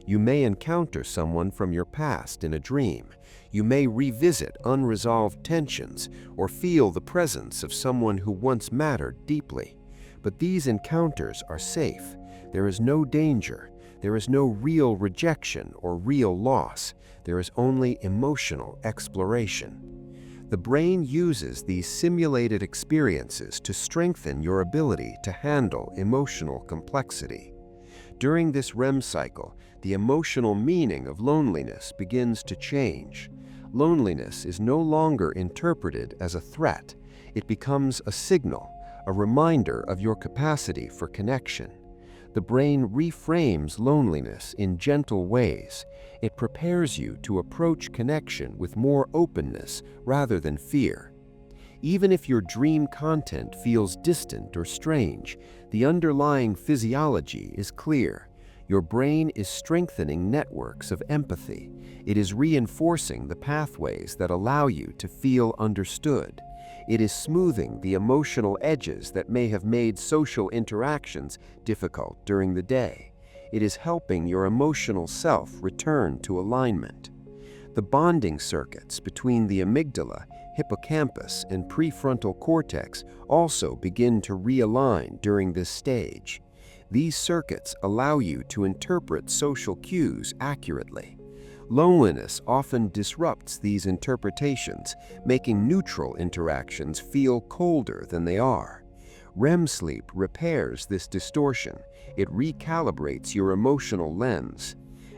You may encounter someone from your past in a dream. You may revisit unresolved tensions or feel the presence of someone who once mattered deeply. But these encounters are safe. There is no danger. There is no real rejection or real loss. There is only emotional exploration. The brain uses these simulated experiences to strengthen your ability to handle emotional complexity. During this REM cycle, the emotional meaning of loneliness begins to change. Loneliness is no longer interpreted as a threat. It becomes a signal, a reminder of your capacity for connection. The brain reframes loneliness in gentle ways. It prepares you to approach connection with more openness rather than fear. Even if your dream content feels distant or strange, the underlying physiology is clear.
Your brain is strengthening networks of empathy. It is reinforcing the pathways that allow you to feel understood. It is smoothing the emotional edges that may have made social interactions difficult during the day. It is helping your emotional self return to alignment. The bonding circuits between the amygdala, hippocampus, and prefrontal cortex also begin to realign during this stage. These circuits allow you to interpret social cues accurately. Loneliness often disrupts these interpretations, making neutral interactions feel colder than they are. REM sleep repairs this distortion. It recalibrates your emotional lens.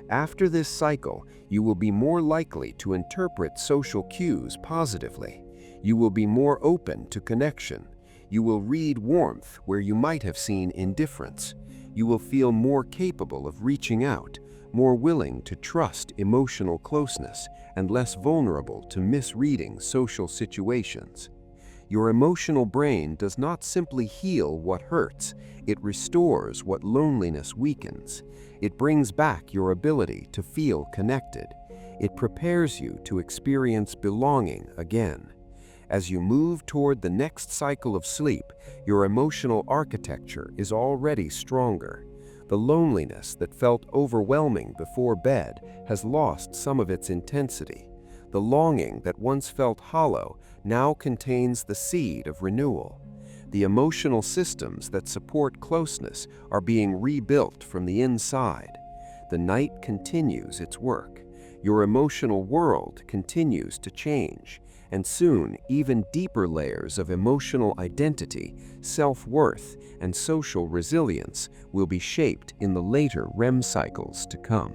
After this cycle, you will be more likely to interpret social cues positively. You will be more open to connection. You will read warmth where you might have seen indifference. You will feel more capable of reaching out, more willing to trust emotional closeness, and less vulnerable to misreading social situations. Your emotional brain does not simply heal what hurts, it restores what loneliness weakens. It brings back your ability to feel connected. It prepares you to experience belonging again. As you move toward the next cycle of sleep, your emotional architecture is already stronger. The loneliness that felt overwhelming before bed has lost some of its intensity. The longing that once felt hollow now contains the seed of renewal. The emotional systems that support closeness are being rebuilt from the inside. The night continues its work. Your emotional world continues to change. And soon, even deeper layers of emotional identity, self-worth, and social resilience will be shaped in the later REM cycles to come.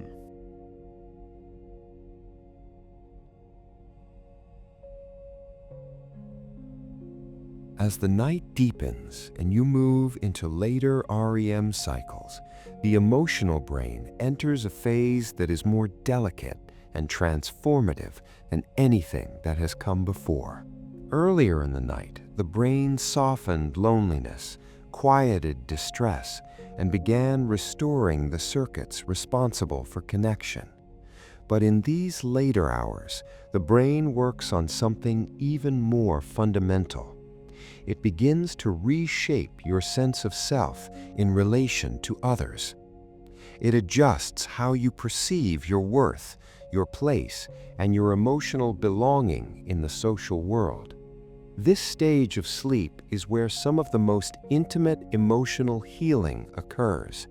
As the night deepens and you move into later REM cycles, the emotional brain enters a phase that is more delicate and transformative than anything that has come before. Earlier in the night, the brain softened loneliness, quieted distress, and began restoring the circuits responsible for connection. But in these later hours, the brain works on something even more fundamental. It begins to reshape your sense of self in relation to others. It adjusts how you perceive your worth, your place, and your emotional belonging in the social world. This stage of sleep is where some of the most intimate emotional healing occurs.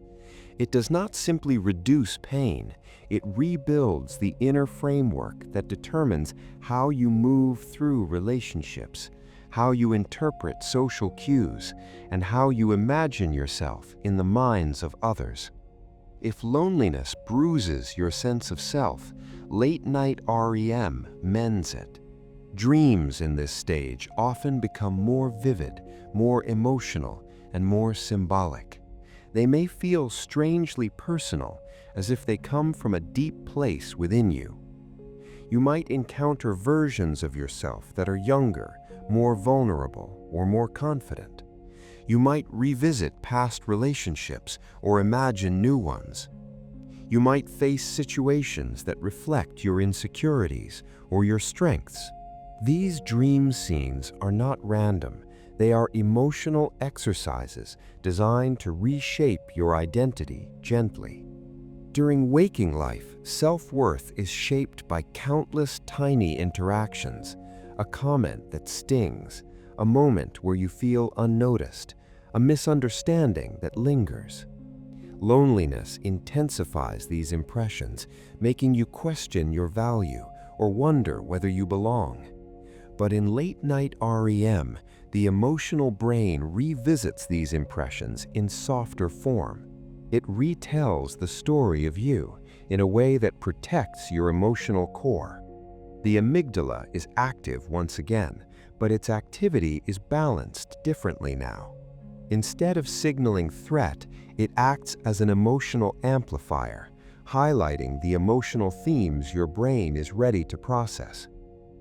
It does not simply reduce pain, it rebuilds the inner framework that determines how you move through relationships, how you interpret social cues, and how you imagine yourself in the minds of others. If loneliness bruises your sense of self, late-night REM mends it. Dreams in this stage often become more vivid, more emotional, and more symbolic. They may feel strangely personal, as if they come from a deep place within you. You might encounter versions of yourself that are younger, more vulnerable, or more confident. You might revisit past relationships or imagine new ones. You might face situations that reflect your insecurities or your strengths. These dream scenes are not random. They are emotional exercises designed to reshape your identity gently. During waking life, self-worth is shaped by countless tiny interactions, a comment that stings, a moment where you feel unnoticed, a misunderstanding that lingers. Loneliness intensifies these impressions, making you question your value or wonder whether you belong. But in late-night REM, the emotional brain revisits these impressions in softer form. It retells the story of you in a way that protects your emotional core. The amygdala is active once again, but its activity is balanced differently now. Instead of signaling threat, it acts as an emotional amplifier, highlighting the emotional themes your brain is ready to process.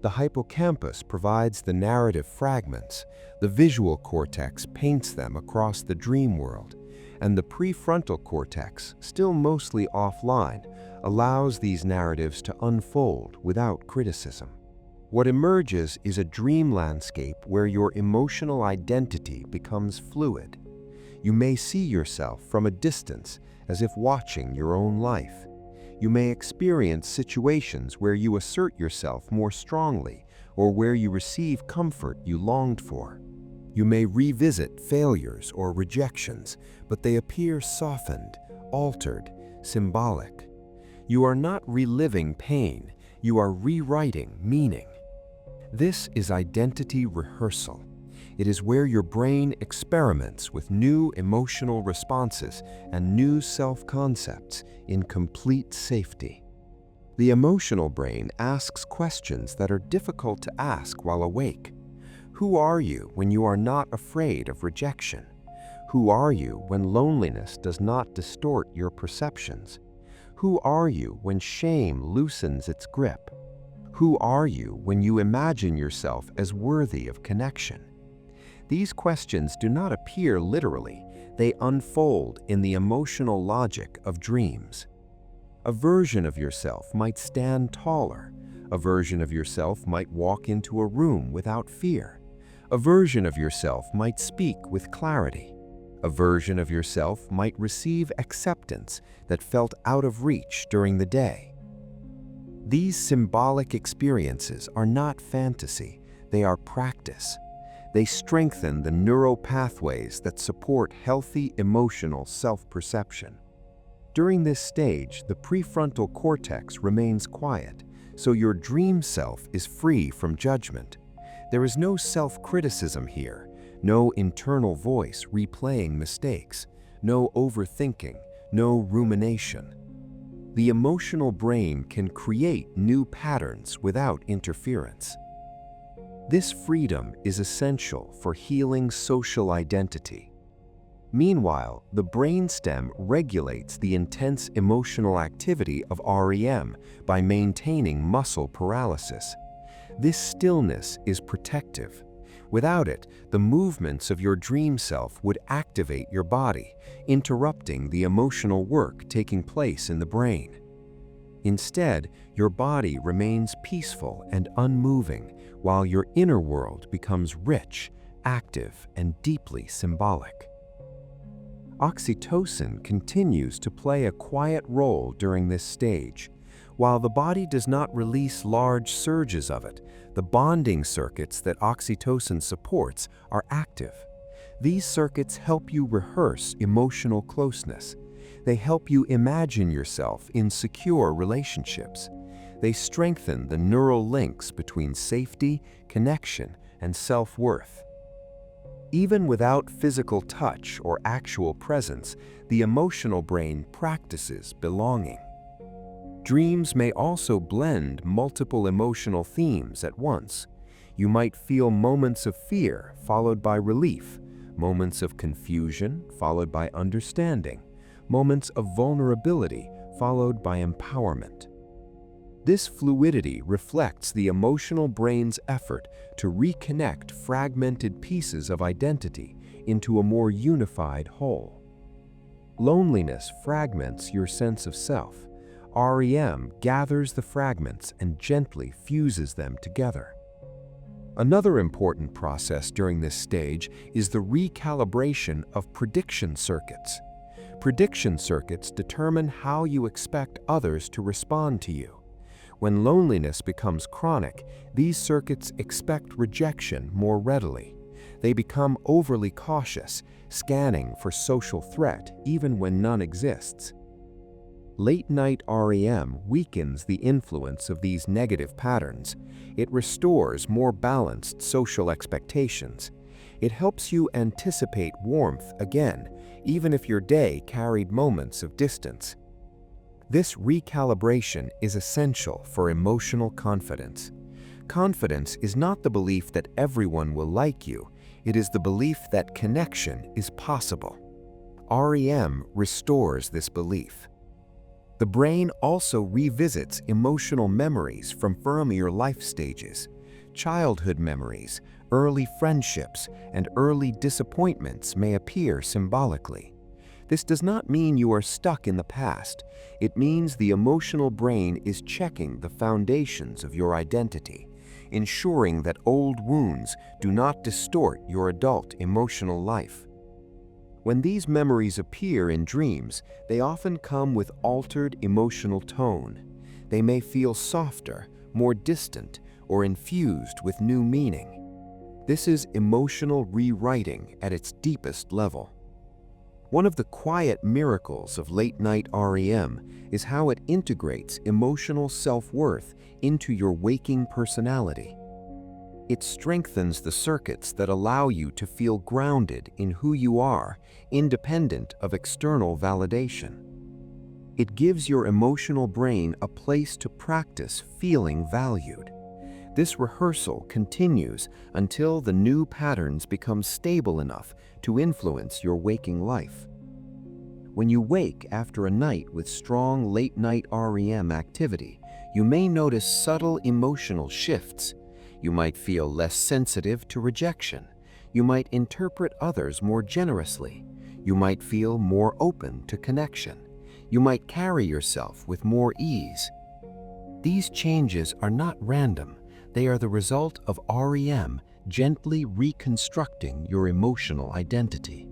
The hippocampus provides the narrative fragments, the visual cortex paints them across the dream world,
and the prefrontal cortex, still mostly offline, allows these narratives to unfold without criticism. What emerges is a dream landscape where your emotional identity becomes fluid. You may see yourself from a distance, as if watching your own life. You may experience situations where you assert yourself more strongly, or where you receive comfort you longed for. You may revisit failures or rejections, but they appear softened, altered, symbolic. You are not reliving pain, you are rewriting meaning. This is identity rehearsal. It is where your brain experiments with new emotional responses and new self-concepts in complete safety. The emotional brain asks questions that are difficult to ask while awake. Who are you when you are not afraid of rejection? Who are you when loneliness does not distort your perceptions? Who are you when shame loosens its grip? Who are you when you imagine yourself as worthy of connection? These questions do not appear literally, they unfold in the emotional logic of dreams. A version of yourself might stand taller. A version of yourself might walk into a room without fear. A version of yourself might speak with clarity. A version of yourself might receive acceptance that felt out of reach during the day. These symbolic experiences are not fantasy, they are practice. They strengthen the neural pathways that support healthy emotional self-perception. During this stage, the prefrontal cortex remains quiet, so your dream self is free from judgment. There is no self-criticism here, no internal voice replaying mistakes, no overthinking, no rumination. The emotional brain can create new patterns without interference. This freedom is essential for healing social identity. Meanwhile, the brainstem regulates the intense emotional activity of REM by maintaining muscle paralysis. This stillness is protective. Without it, the movements of your dream self would activate your body, interrupting the emotional work taking place in the brain. Instead, your body remains peaceful and unmoving, while your inner world becomes rich, active, and deeply symbolic. Oxytocin continues to play a quiet role during this stage. While the body does not release large surges of it, the bonding circuits that oxytocin supports are active. These circuits help you rehearse emotional closeness. They help you imagine yourself in secure relationships. They strengthen the neural links between safety, connection, and self-worth. Even without physical touch or actual presence, the emotional brain practices belonging. Dreams may also blend multiple emotional themes at once. You might feel moments of fear followed by relief, moments of confusion followed by understanding, moments of vulnerability followed by empowerment. This fluidity reflects the emotional brain's effort to reconnect fragmented pieces of identity into a more unified whole. Loneliness fragments your sense of self. REM gathers the fragments and gently fuses them together. Another important process during this stage is the recalibration of prediction circuits. Prediction circuits determine how you expect others to respond to you. When loneliness becomes chronic, these circuits expect rejection more readily. They become overly cautious, scanning for social threat even when none exists. Late-night REM weakens the influence of these negative patterns. It restores more balanced social expectations. It helps you anticipate warmth again, even if your day carried moments of distance. This recalibration is essential for emotional confidence. Confidence is not the belief that everyone will like you, it is the belief that connection is possible. REM restores this belief. The brain also revisits emotional memories from earlier life stages. Childhood memories, early friendships, and early disappointments may appear symbolically.
This does not mean you are stuck in the past. It means the emotional brain is checking the foundations of your identity, ensuring that old wounds do not distort your adult emotional life. When these memories appear in dreams, they often come with altered emotional tone. They may feel softer, more distant, or infused with new meaning. This is emotional rewriting at its deepest level. One of the quiet miracles of late-night REM is how it integrates emotional self-worth into your waking personality. It strengthens the circuits that allow you to feel grounded in who you are, independent of external validation. It gives your emotional brain a place to practice feeling valued. This rehearsal continues until the new patterns become stable enough to influence your waking life. When you wake after a night with strong late-night REM activity, you may notice subtle emotional shifts. You might feel less sensitive to rejection. You might interpret others more generously. You might feel more open to connection. You might carry yourself with more ease. These changes are not random. They are the result of REM gently reconstructing your emotional identity.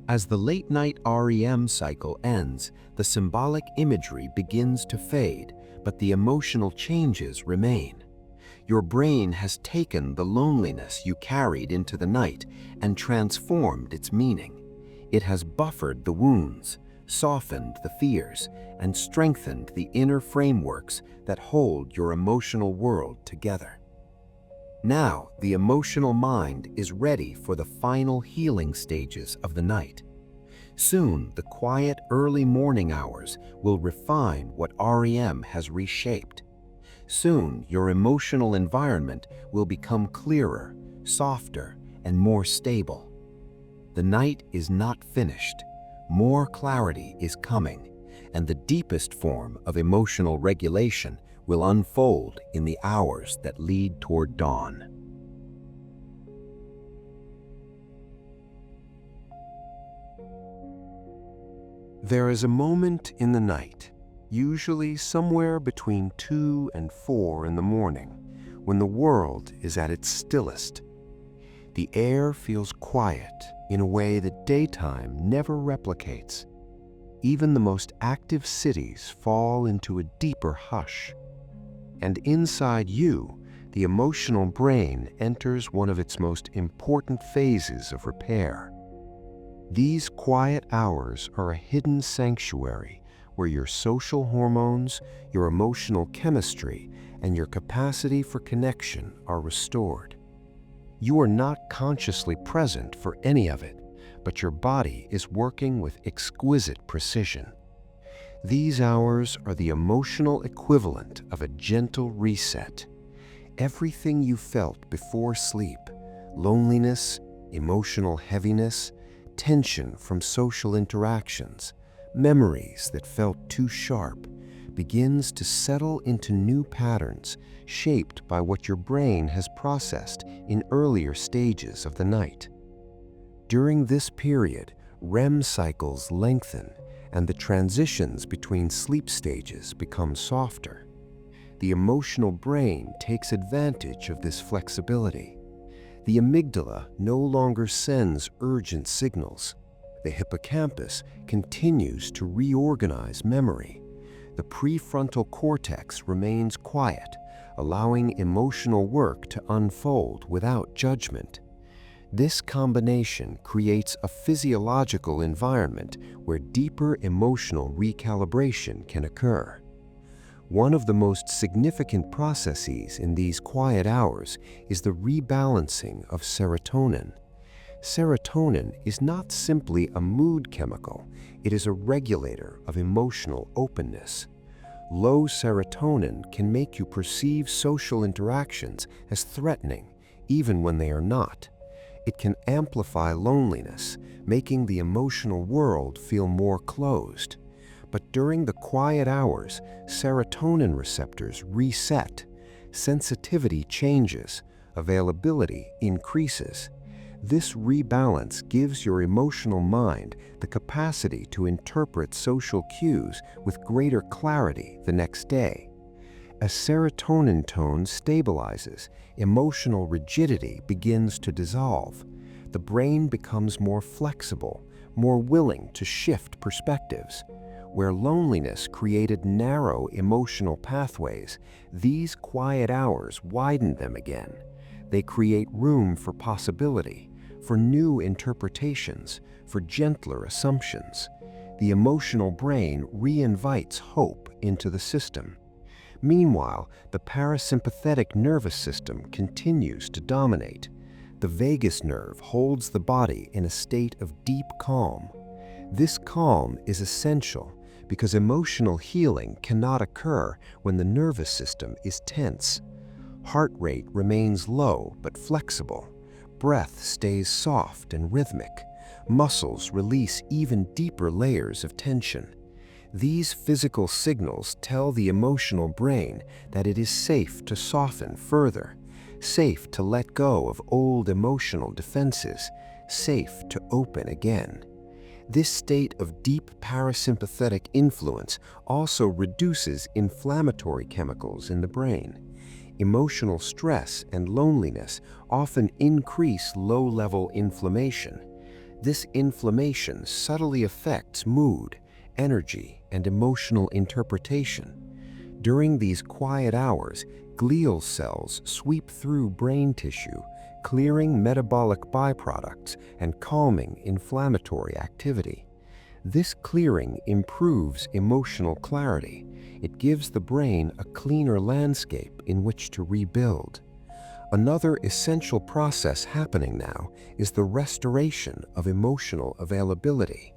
As the late-night REM cycle ends, the symbolic imagery begins to fade, but the emotional changes remain. Your brain has taken the loneliness you carried into the night and transformed its meaning. It has buffered the wounds, softened the fears, and strengthened the inner frameworks that hold your emotional world together. Now, the emotional mind is ready for the final healing stages of the night. Soon, the quiet early morning hours will refine what REM has reshaped. Soon, your emotional environment will become clearer, softer, and more stable. The night is not finished. More clarity is coming, and the deepest form of emotional regulation will unfold in the hours that lead toward dawn.
There is a moment in the night, usually somewhere between 2 and 4 in the morning, when the world is at its stillest. The air feels quiet in a way that daytime never replicates. Even the most active cities fall into a deeper hush. And inside you, the emotional brain enters one of its most important phases of repair. These quiet hours are a hidden sanctuary where your social hormones, your emotional chemistry, and your capacity for connection are restored. You are not consciously present for any of it, but your body is working with exquisite precision. These hours are the emotional equivalent of a gentle reset. Everything you felt before sleep, loneliness, emotional heaviness, tension from social interactions, memories that felt too sharp, begins to settle into new patterns shaped by what your brain has processed in earlier stages of the night. During this period, REM cycles lengthen and the transitions between sleep stages become softer. The emotional brain takes advantage of this flexibility. The amygdala no longer sends urgent signals. The hippocampus continues to reorganize memory. The prefrontal cortex remains quiet, allowing emotional work to unfold without judgment. This combination creates a physiological environment where deeper emotional recalibration can occur. One of the most significant processes in these quiet hours is the rebalancing of serotonin. Serotonin is not simply a mood chemical, it is a regulator of emotional openness. Low serotonin can make you perceive social interactions as threatening, even when they are not. It can amplify loneliness, making the emotional world feel more closed. But during the quiet hours, serotonin receptors reset, sensitivity changes, availability increases. This rebalance gives your emotional mind the capacity to interpret social cues with greater clarity the next day. As serotonin tone stabilizes, emotional rigidity begins to dissolve. The brain becomes more flexible, more willing to shift perspectives. Where loneliness created narrow emotional pathways, these quiet hours widen them again. They create room for possibility, for new interpretations, for gentler assumptions. The emotional brain reinvites hope into the system. Meanwhile, the parasympathetic nervous system continues to dominate. The vagus nerve holds the body in a state of deep calm. This calm is essential because emotional healing cannot occur when the nervous system is tense. Heart rate remains low but flexible. Breath stays soft and rhythmic. Muscles release even deeper layers of tension. These physical signals tell the emotional brain that it is safe to soften further, safe to let go of old emotional defenses, safe to open again. This state of deep parasympathetic influence also reduces inflammatory chemicals in the brain. Emotional stress and loneliness often increase low-level inflammation. This inflammation subtly affects mood, energy, and emotional interpretation. During these quiet hours, glial cells sweep through brain tissue, clearing metabolic byproducts and calming inflammatory activity. This clearing improves emotional clarity. It gives the brain a cleaner landscape in which to rebuild. Another essential process happening now is the restoration of emotional availability.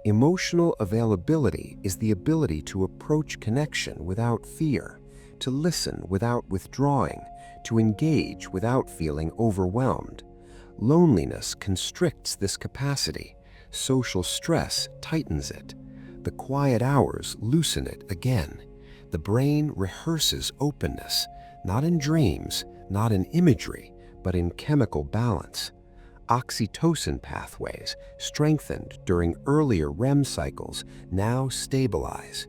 Emotional availability is the ability to approach connection without fear, to listen without withdrawing, to engage without feeling overwhelmed. Loneliness constricts this capacity. Social stress tightens it. The quiet hours loosen it again. The brain rehearses openness, not in dreams, not in imagery, but in chemical balance. Oxytocin pathways, strengthened during earlier REM cycles, now stabilize.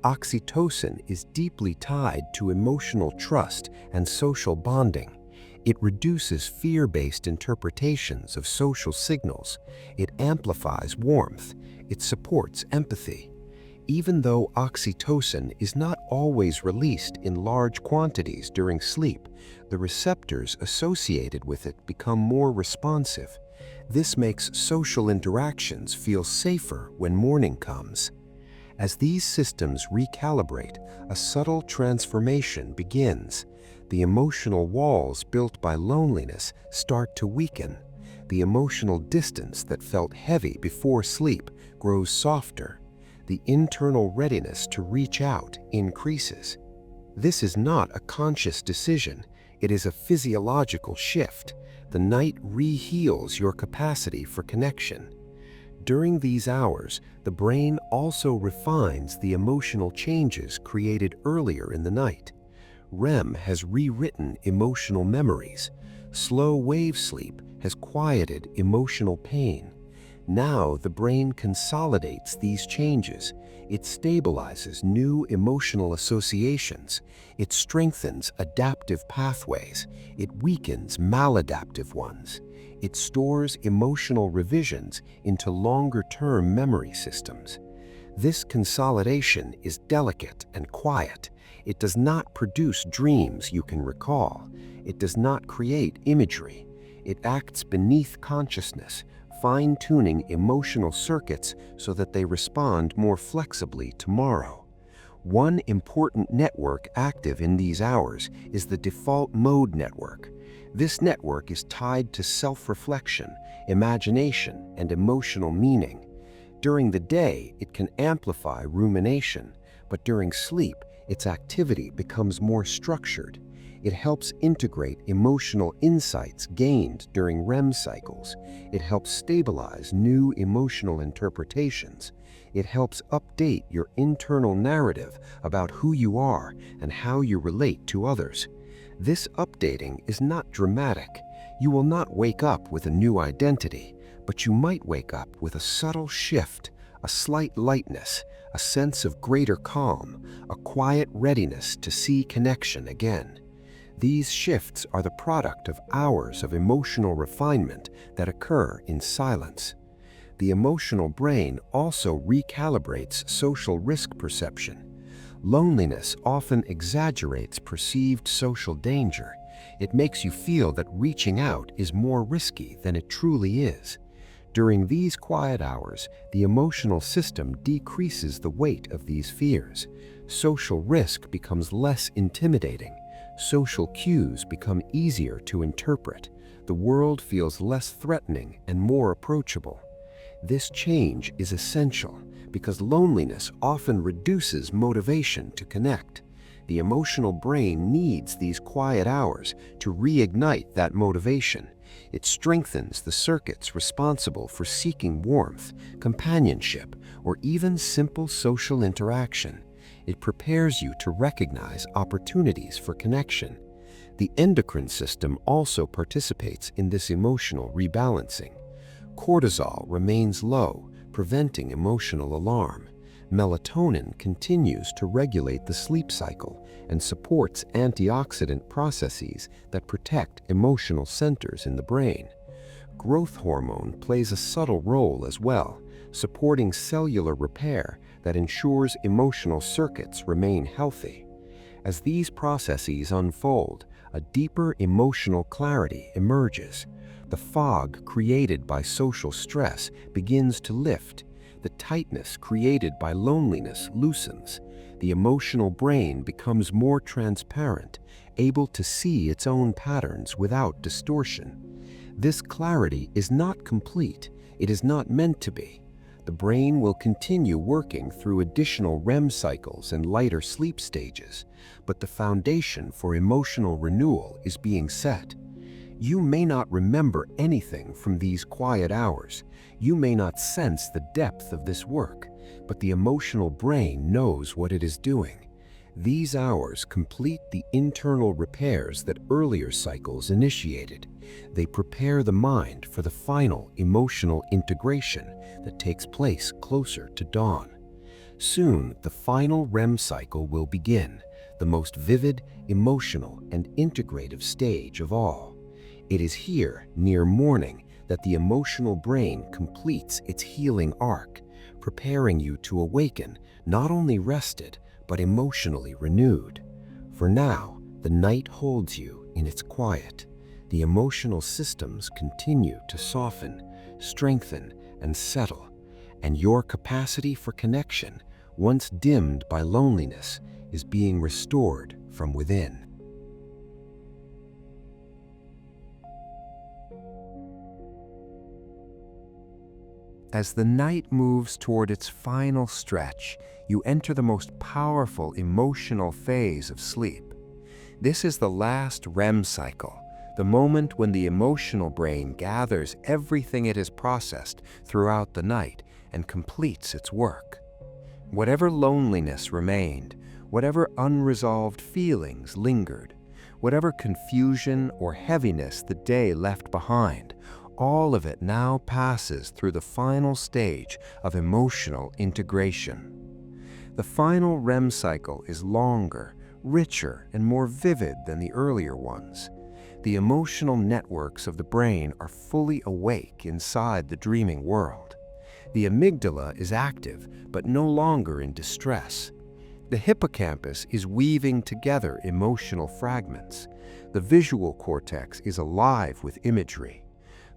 Oxytocin is deeply tied to emotional trust and social bonding. It reduces fear-based interpretations of social signals. It amplifies warmth. It supports empathy. Even though oxytocin is not always released in large quantities during sleep, the receptors associated with it become more responsive. This makes social interactions feel safer when morning comes. As these systems recalibrate, a subtle transformation begins. The emotional walls built by loneliness start to weaken. The emotional distance that felt heavy before sleep grows softer. The internal readiness to reach out increases. This is not a conscious decision. It is a physiological shift. The night re-heals your capacity for connection. During these hours, the brain also refines the emotional changes created earlier in the night. REM has rewritten emotional memories. Slow wave sleep has quieted emotional pain. Now the brain consolidates these changes. It stabilizes new emotional associations. It strengthens adaptive pathways. It weakens maladaptive ones. It stores emotional revisions into longer-term memory systems. This consolidation is delicate and quiet. It does not produce dreams you can recall. It does not create imagery. It acts beneath consciousness, fine-tuning emotional circuits so that they respond more flexibly tomorrow. One important network active in these hours is the default mode network. This network is tied to self-reflection, imagination, and emotional meaning. During the day, it can amplify rumination, but during sleep, its activity becomes more structured. It helps integrate emotional insights gained during REM cycles. It helps stabilize new emotional interpretations. It helps update your internal narrative about who you are and how you relate to others. This updating is not dramatic. You will not wake up with a new identity, but you might wake up with a subtle shift, a slight lightness, a sense of greater calm, a quiet readiness to see connection again. These shifts are the product of hours of emotional refinement that occur in silence. The emotional brain also recalibrates social risk perception. Loneliness often exaggerates perceived social danger. It makes you feel that reaching out is more risky than it truly is. During these quiet hours, the emotional system decreases the weight of these fears. Social risk becomes less intimidating. Social cues become easier to interpret. The world feels less threatening and more approachable. This change is essential because loneliness often reduces motivation to connect. The emotional brain needs these quiet hours to reignite that motivation. It strengthens the circuits responsible for seeking warmth, companionship, or even simple social interaction. It prepares you to recognize opportunities for connection. The endocrine system also participates in this emotional rebalancing. Cortisol remains low, preventing emotional alarm. Melatonin continues to regulate the sleep cycle and supports antioxidant processes that protect emotional centers in the brain. Growth hormone plays a subtle role as well, supporting cellular repair that ensures emotional circuits remain healthy. As these processes unfold, a deeper emotional clarity emerges. The fog created by social stress begins to lift. The tightness created by loneliness loosens. The emotional brain becomes more transparent, able to see its own patterns without distortion. This clarity is not complete. It is not meant to be. The brain will continue working through additional REM cycles and lighter sleep stages, but the foundation for emotional renewal is being set. You may not remember anything from these quiet hours. You may not sense the depth of this work, but the emotional brain knows what it is doing. These hours complete the internal repairs that earlier cycles initiated. They prepare the mind for the final emotional integration that takes place closer to dawn. Soon, the final REM cycle will begin, the most vivid, emotional, and integrative stage of all. It is here, near morning, that the emotional brain completes its healing arc, preparing you to awaken not only rested, but emotionally renewed. For now, the night holds you in its quiet. The emotional systems continue to soften, strengthen, and settle, and your capacity for connection, once dimmed by loneliness, is being restored from within.
As the night moves toward its final stretch, you enter the most powerful emotional phase of sleep. This is the last REM cycle, the moment when the emotional brain gathers everything it has processed throughout the night and completes its work. Whatever loneliness remained, whatever unresolved feelings lingered, whatever confusion or heaviness the day left behind, all of it now passes through the final stage of emotional integration. The final REM cycle is longer, richer, and more vivid than the earlier ones. The emotional networks of the brain are fully awake inside the dreaming world. The amygdala is active, but no longer in distress. The hippocampus is weaving together emotional fragments. The visual cortex is alive with imagery.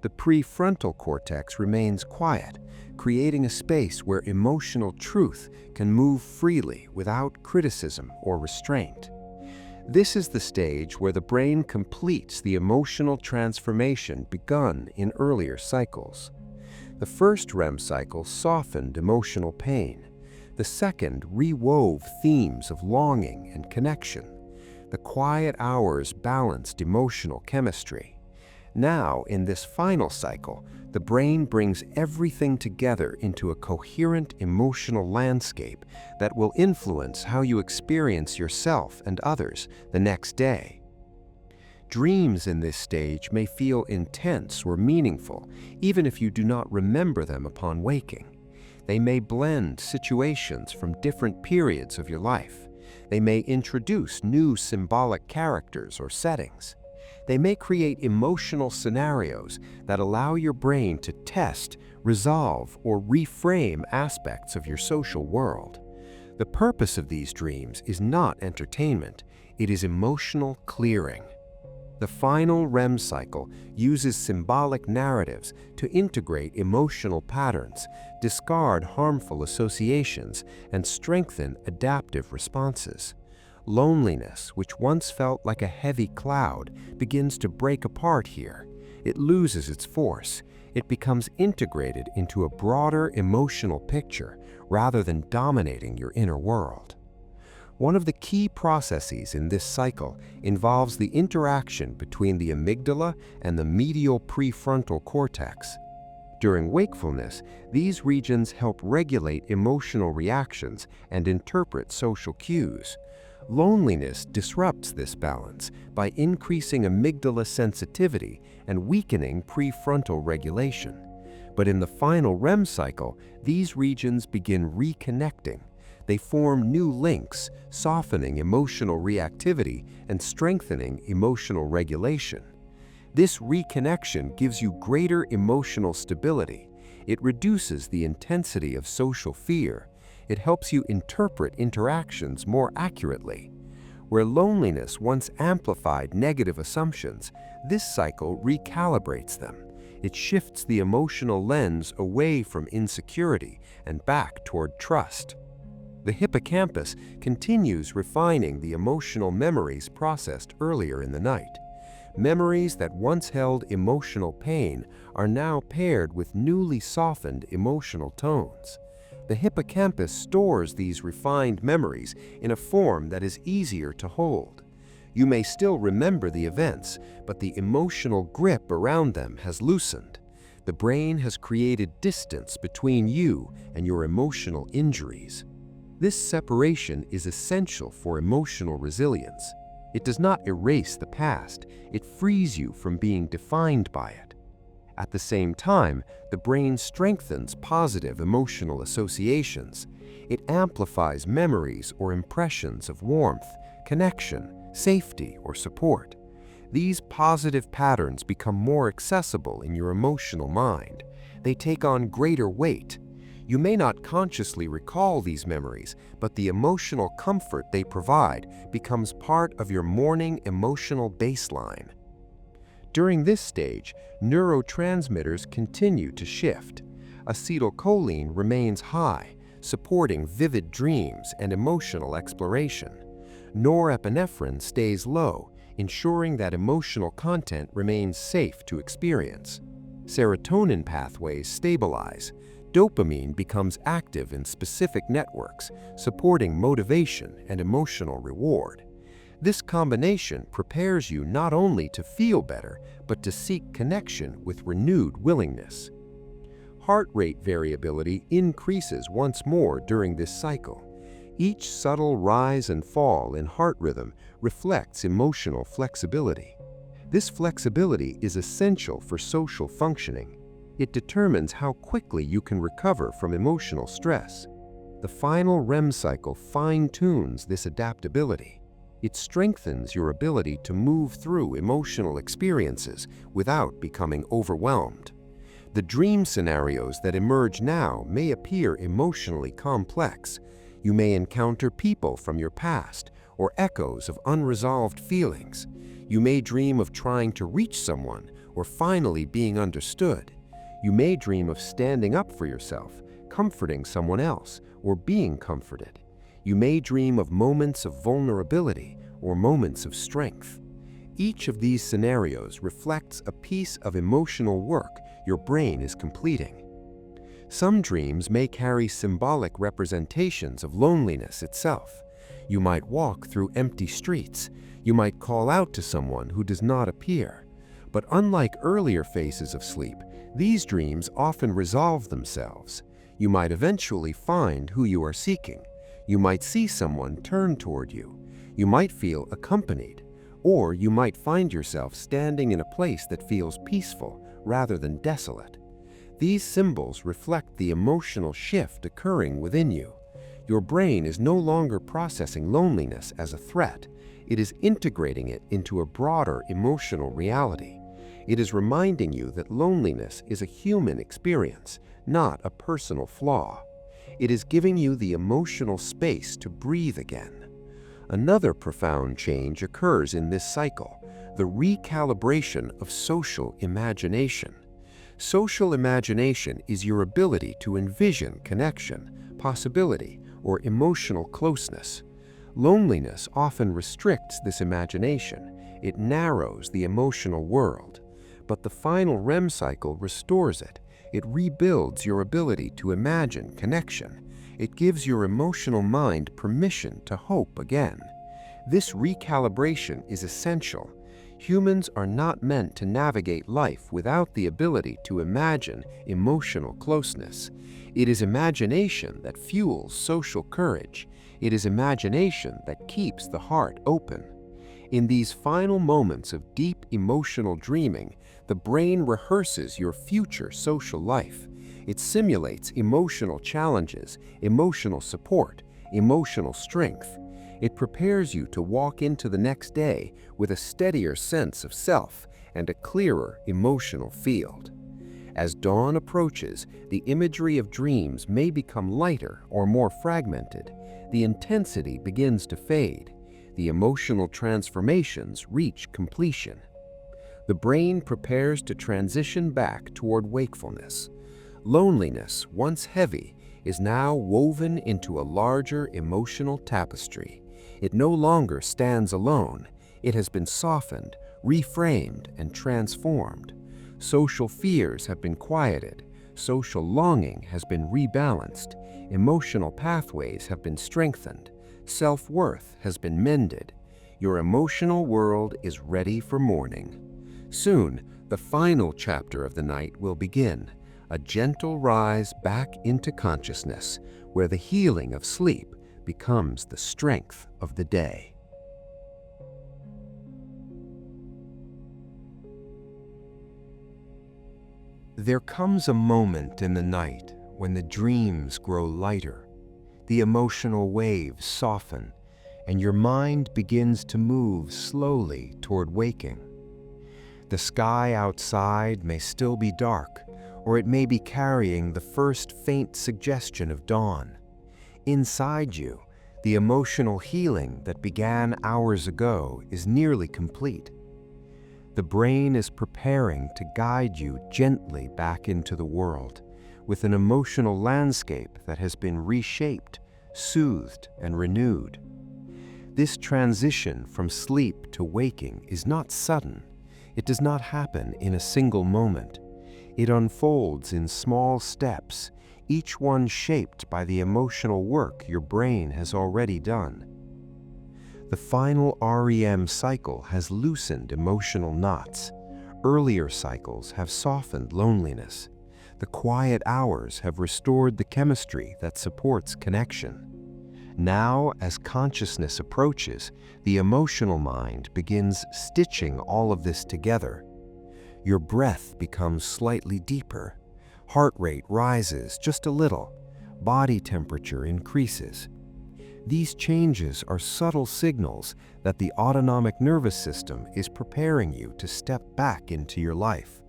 The prefrontal cortex remains quiet, creating a space where emotional truth can move freely without criticism or restraint. This is the stage where the brain completes the emotional transformation begun in earlier cycles. The first REM cycle softened emotional pain. The second rewove themes of longing and connection. The quiet hours balanced emotional chemistry. Now, in this final cycle, the brain brings everything together into a coherent emotional landscape that will influence how you experience yourself and others the next day.
Dreams in this stage may feel intense or meaningful, even if you do not remember them upon waking. They may blend situations from different periods of your life. They may introduce new symbolic characters or settings. They may create emotional scenarios that allow your brain to test, resolve, or reframe aspects of your social world. The purpose of these dreams is not entertainment, it is emotional clearing. The final REM cycle uses symbolic narratives to integrate emotional patterns, discard harmful associations, and strengthen adaptive responses. Loneliness, which once felt like a heavy cloud, begins to break apart here. It loses its force. It becomes integrated into a broader emotional picture rather than dominating your inner world. One of the key processes in this cycle involves the interaction between the amygdala and the medial prefrontal cortex. During wakefulness, these regions help regulate emotional reactions and interpret social cues. Loneliness disrupts this balance by increasing amygdala sensitivity and weakening prefrontal regulation. But in the final REM cycle, these regions begin reconnecting. They form new links, softening emotional reactivity and strengthening emotional regulation. This reconnection gives you greater emotional stability. It reduces the intensity of social fear. It helps you interpret interactions more accurately. Where loneliness once amplified negative assumptions, this cycle recalibrates them. It shifts the emotional lens away from insecurity and back toward trust. The hippocampus continues refining the emotional memories processed earlier in the night. Memories that once held emotional pain are now paired with newly softened emotional tones. The hippocampus stores these refined memories in a form that is easier to hold. You may still remember the events, but the emotional grip around them has loosened. The brain has created distance between you and your emotional injuries. This separation is essential for emotional resilience. It does not erase the past, it frees you from being defined by it. At the same time, the brain strengthens positive emotional associations. It amplifies memories or impressions of warmth, connection, safety, or support. These positive patterns become more accessible in your emotional mind. They take on greater weight. You may not consciously recall these memories, but the emotional comfort they provide becomes part of your morning emotional baseline. During this stage, neurotransmitters continue to shift. Acetylcholine remains high, supporting vivid dreams and emotional exploration. Norepinephrine stays low, ensuring that emotional content remains safe to experience. Serotonin pathways stabilize. Dopamine becomes active in specific networks, supporting motivation and emotional reward. This combination prepares you not only to feel better, but to seek connection with renewed willingness. Heart rate variability increases once more during this cycle. Each subtle rise and fall in heart rhythm reflects emotional flexibility. This flexibility is essential for social functioning. It determines how quickly you can recover from emotional stress. The final REM cycle fine-tunes this adaptability. It strengthens your ability to move through emotional experiences without becoming overwhelmed. The dream scenarios that emerge now may appear emotionally complex. You may encounter people from your past or echoes of unresolved feelings. You may dream of trying to reach someone or finally being understood. You may dream of standing up for yourself, comforting someone else, or being comforted. You may dream of moments of vulnerability or moments of strength. Each of these scenarios reflects a piece of emotional work your brain is completing. Some dreams may carry symbolic representations of loneliness itself. You might walk through empty streets. You might call out to someone who does not appear. But unlike earlier phases of sleep, these dreams often resolve themselves. You might eventually find who you are seeking. You might see someone turn toward you. You might feel accompanied.
Or you might find yourself standing in a place that feels peaceful rather than desolate. These symbols reflect the emotional shift occurring within you. Your brain is no longer processing loneliness as a threat. It is integrating it into a broader emotional reality. It is reminding you that loneliness is a human experience, not a personal flaw. It is giving you the emotional space to breathe again. Another profound change occurs in this cycle, the recalibration of social imagination. Social imagination is your ability to envision connection, possibility, or emotional closeness. Loneliness often restricts this imagination. It narrows the emotional world. But the final REM cycle restores it. It rebuilds your ability to imagine connection. It gives your emotional mind permission to hope again. This recalibration is essential. Humans are not meant to navigate life without the ability to imagine emotional closeness. It is imagination that fuels social courage. It is imagination that keeps the heart open. In these final moments of deep emotional dreaming, the brain rehearses your future social life. It simulates emotional challenges, emotional support, emotional strength. It prepares you to walk into the next day with a steadier sense of self and a clearer emotional field. As dawn approaches, the imagery of dreams may become lighter or more fragmented. The intensity begins to fade. The emotional transformations reach completion. The brain prepares to transition back toward wakefulness. Loneliness, once heavy, is now woven into a larger emotional tapestry. It no longer stands alone. It has been softened, reframed, and transformed. Social fears have been quieted. Social longing has been rebalanced. Emotional pathways have been strengthened. Self-worth has been mended. Your emotional world is ready for morning. Soon, the final chapter of the night will begin, a gentle rise back into consciousness, where the healing of sleep becomes the strength of the day.
There comes a moment in the night when the dreams grow lighter, the emotional waves soften, and your mind begins to move slowly toward waking. The sky outside may still be dark, or it may be carrying the first faint suggestion of dawn. Inside you, the emotional healing that began hours ago is nearly complete. The brain is preparing to guide you gently back into the world, with an emotional landscape that has been reshaped, soothed, and renewed. This transition from sleep to waking is not sudden. It does not happen in a single moment. It unfolds in small steps, each one shaped by the emotional work your brain has already done. The final REM cycle has loosened emotional knots. Earlier cycles have softened loneliness. The quiet hours have restored the chemistry that supports connection. Now, as consciousness approaches, the emotional mind begins stitching all of this together. Your breath becomes slightly deeper. Heart rate rises just a little. Body temperature increases. These changes are subtle signals that the autonomic nervous system is preparing you to step back into your life.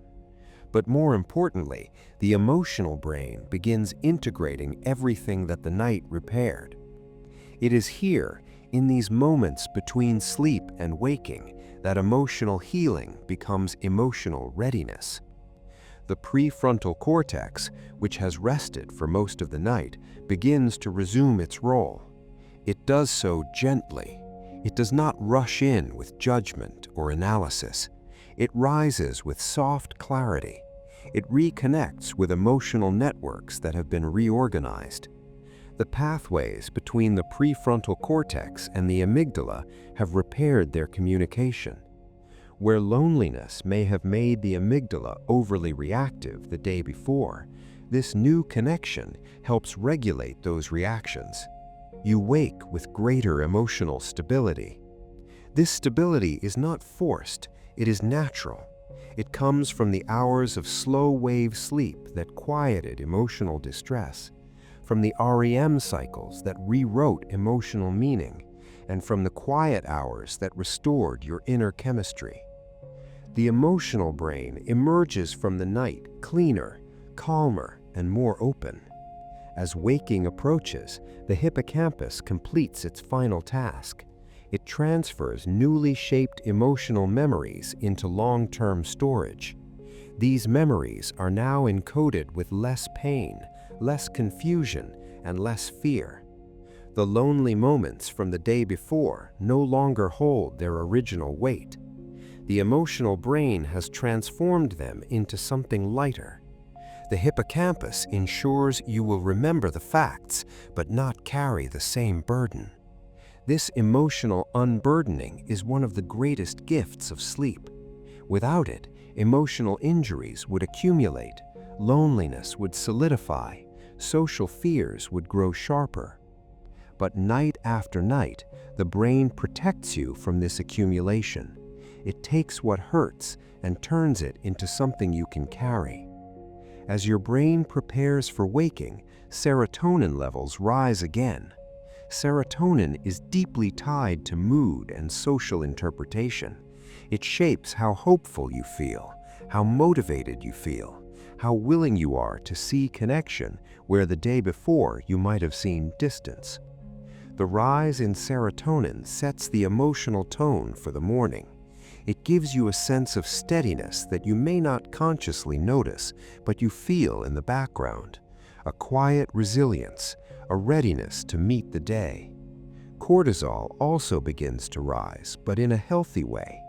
But more importantly, the emotional brain begins integrating everything that the night repaired. It is here, in these moments between sleep and waking, that emotional healing becomes emotional readiness. The prefrontal cortex, which has rested for most of the night, begins to resume its role. It does so gently. It does not rush in with judgment or analysis. It rises with soft clarity. It reconnects with emotional networks that have been reorganized. The pathways between the prefrontal cortex and the amygdala have repaired their communication. Where loneliness may have made the amygdala overly reactive the day before, this new connection helps regulate those reactions. You wake with greater emotional stability. This stability is not forced, it is natural. It comes from the hours of slow-wave sleep that quieted emotional distress, from the REM cycles that rewrote emotional meaning, and from the quiet hours that restored your inner chemistry. The emotional brain emerges from the night cleaner, calmer, and more open. As waking approaches, the hippocampus completes its final task. It transfers newly shaped emotional memories into long-term storage. These memories are now encoded with less pain, less confusion, and less fear. The lonely moments from the day before no longer hold their original weight. The emotional brain has transformed them into something lighter. The hippocampus ensures you will remember the facts, but not carry the same burden. This emotional unburdening is one of the greatest gifts of sleep. Without it, emotional injuries would accumulate, loneliness would solidify, social fears would grow sharper. But night after night, the brain protects you from this accumulation. It takes what hurts and turns it into something you can carry. As your brain prepares for waking, serotonin levels rise again. Serotonin is deeply tied to mood and social interpretation. It shapes how hopeful you feel, how motivated you feel, how willing you are to see connection where the day before you might have seen distance. The rise in serotonin sets the emotional tone for the morning. It gives you a sense of steadiness that you may not consciously notice, but you feel in the background. A quiet resilience, a readiness to meet the day. Cortisol also begins to rise, but in a healthy way.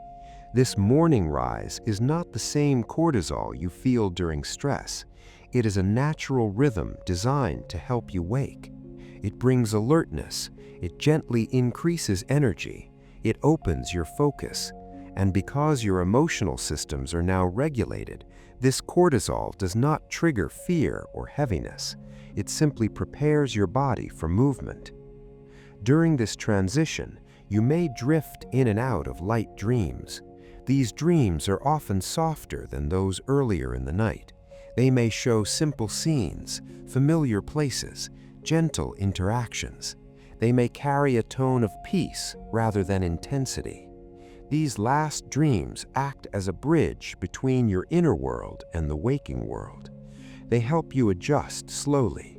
This morning rise is not the same cortisol you feel during stress. It is a natural rhythm designed to help you wake. It brings alertness, it gently increases energy, it opens your focus. And because your emotional systems are now regulated, this cortisol does not trigger fear or heaviness. It simply prepares your body for movement. During this transition, you may drift in and out of light dreams. These dreams are often softer than those earlier in the night. They may show simple scenes, familiar places, gentle interactions. They may carry a tone of peace rather than intensity. These last dreams act as a bridge between your inner world and the waking world. They help you adjust slowly.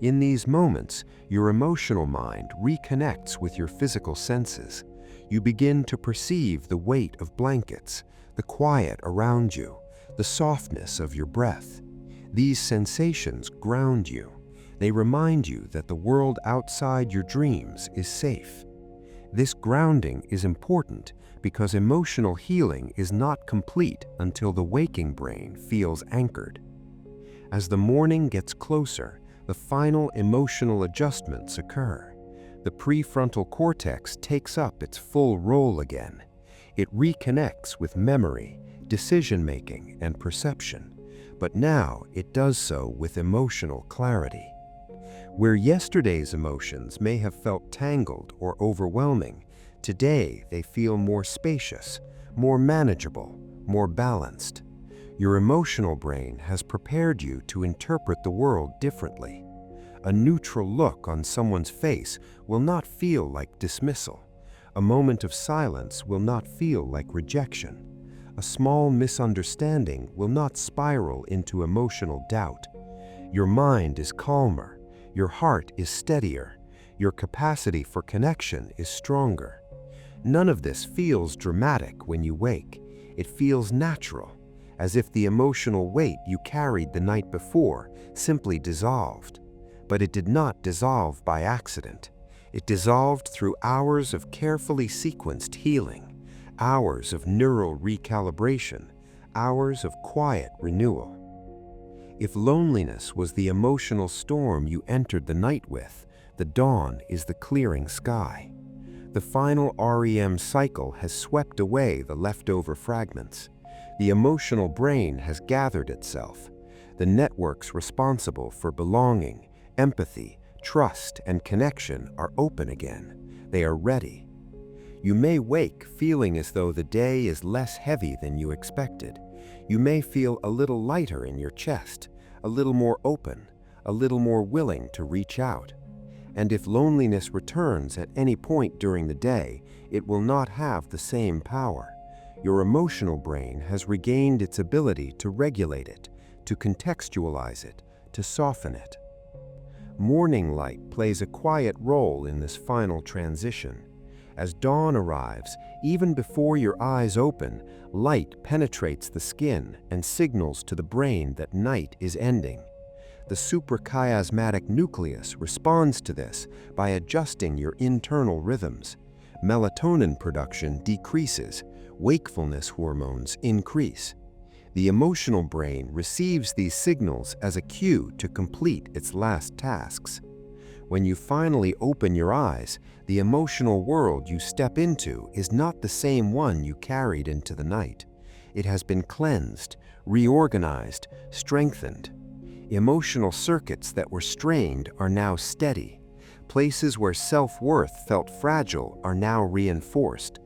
In these moments, your emotional mind reconnects with your physical senses. You begin to perceive the weight of blankets, the quiet around you, the softness of your breath. These sensations ground you. They remind you that the world outside your dreams is safe. This grounding is important because emotional healing is not complete until the waking brain feels anchored. As the morning gets closer, the final emotional adjustments occur. The prefrontal cortex takes up its full role again. It reconnects with memory, decision-making, and perception. But now it does so with emotional clarity. Where yesterday's emotions may have felt tangled or overwhelming, today they feel more spacious, more manageable, more balanced. Your emotional brain has prepared you to interpret the world differently. A neutral look on someone's face will not feel like dismissal. A moment of silence will not feel like rejection. A small misunderstanding will not spiral into emotional doubt. Your mind is calmer. Your heart is steadier. Your capacity for connection is stronger. None of this feels dramatic when you wake. It feels natural, as if the emotional weight you carried the night before simply dissolved. But it did not dissolve by accident. It dissolved through hours of carefully sequenced healing, hours of neural recalibration, hours of quiet renewal. If loneliness was the emotional storm you entered the night with, the dawn is the clearing sky. The final REM cycle has swept away the leftover fragments. The emotional brain has gathered itself. The networks responsible for belonging, empathy, trust, and connection are open again. They are ready. You may wake feeling as though the day is less heavy than you expected. You may feel a little lighter in your chest, a little more open, a little more willing to reach out. And if loneliness returns at any point during the day, it will not have the same power. Your emotional brain has regained its ability to regulate it, to contextualize it, to soften it. Morning light plays a quiet role in this final transition. As dawn arrives, even before your eyes open, light penetrates the skin and signals to the brain that night is ending. The suprachiasmatic nucleus responds to this by adjusting your internal rhythms. Melatonin production decreases, wakefulness hormones increase. The emotional brain receives these signals as a cue to complete its last tasks. When you finally open your eyes, the emotional world you step into is not the same one you carried into the night. It has been cleansed, reorganized, strengthened. Emotional circuits that were strained are now steady. Places where self-worth felt fragile are now reinforced.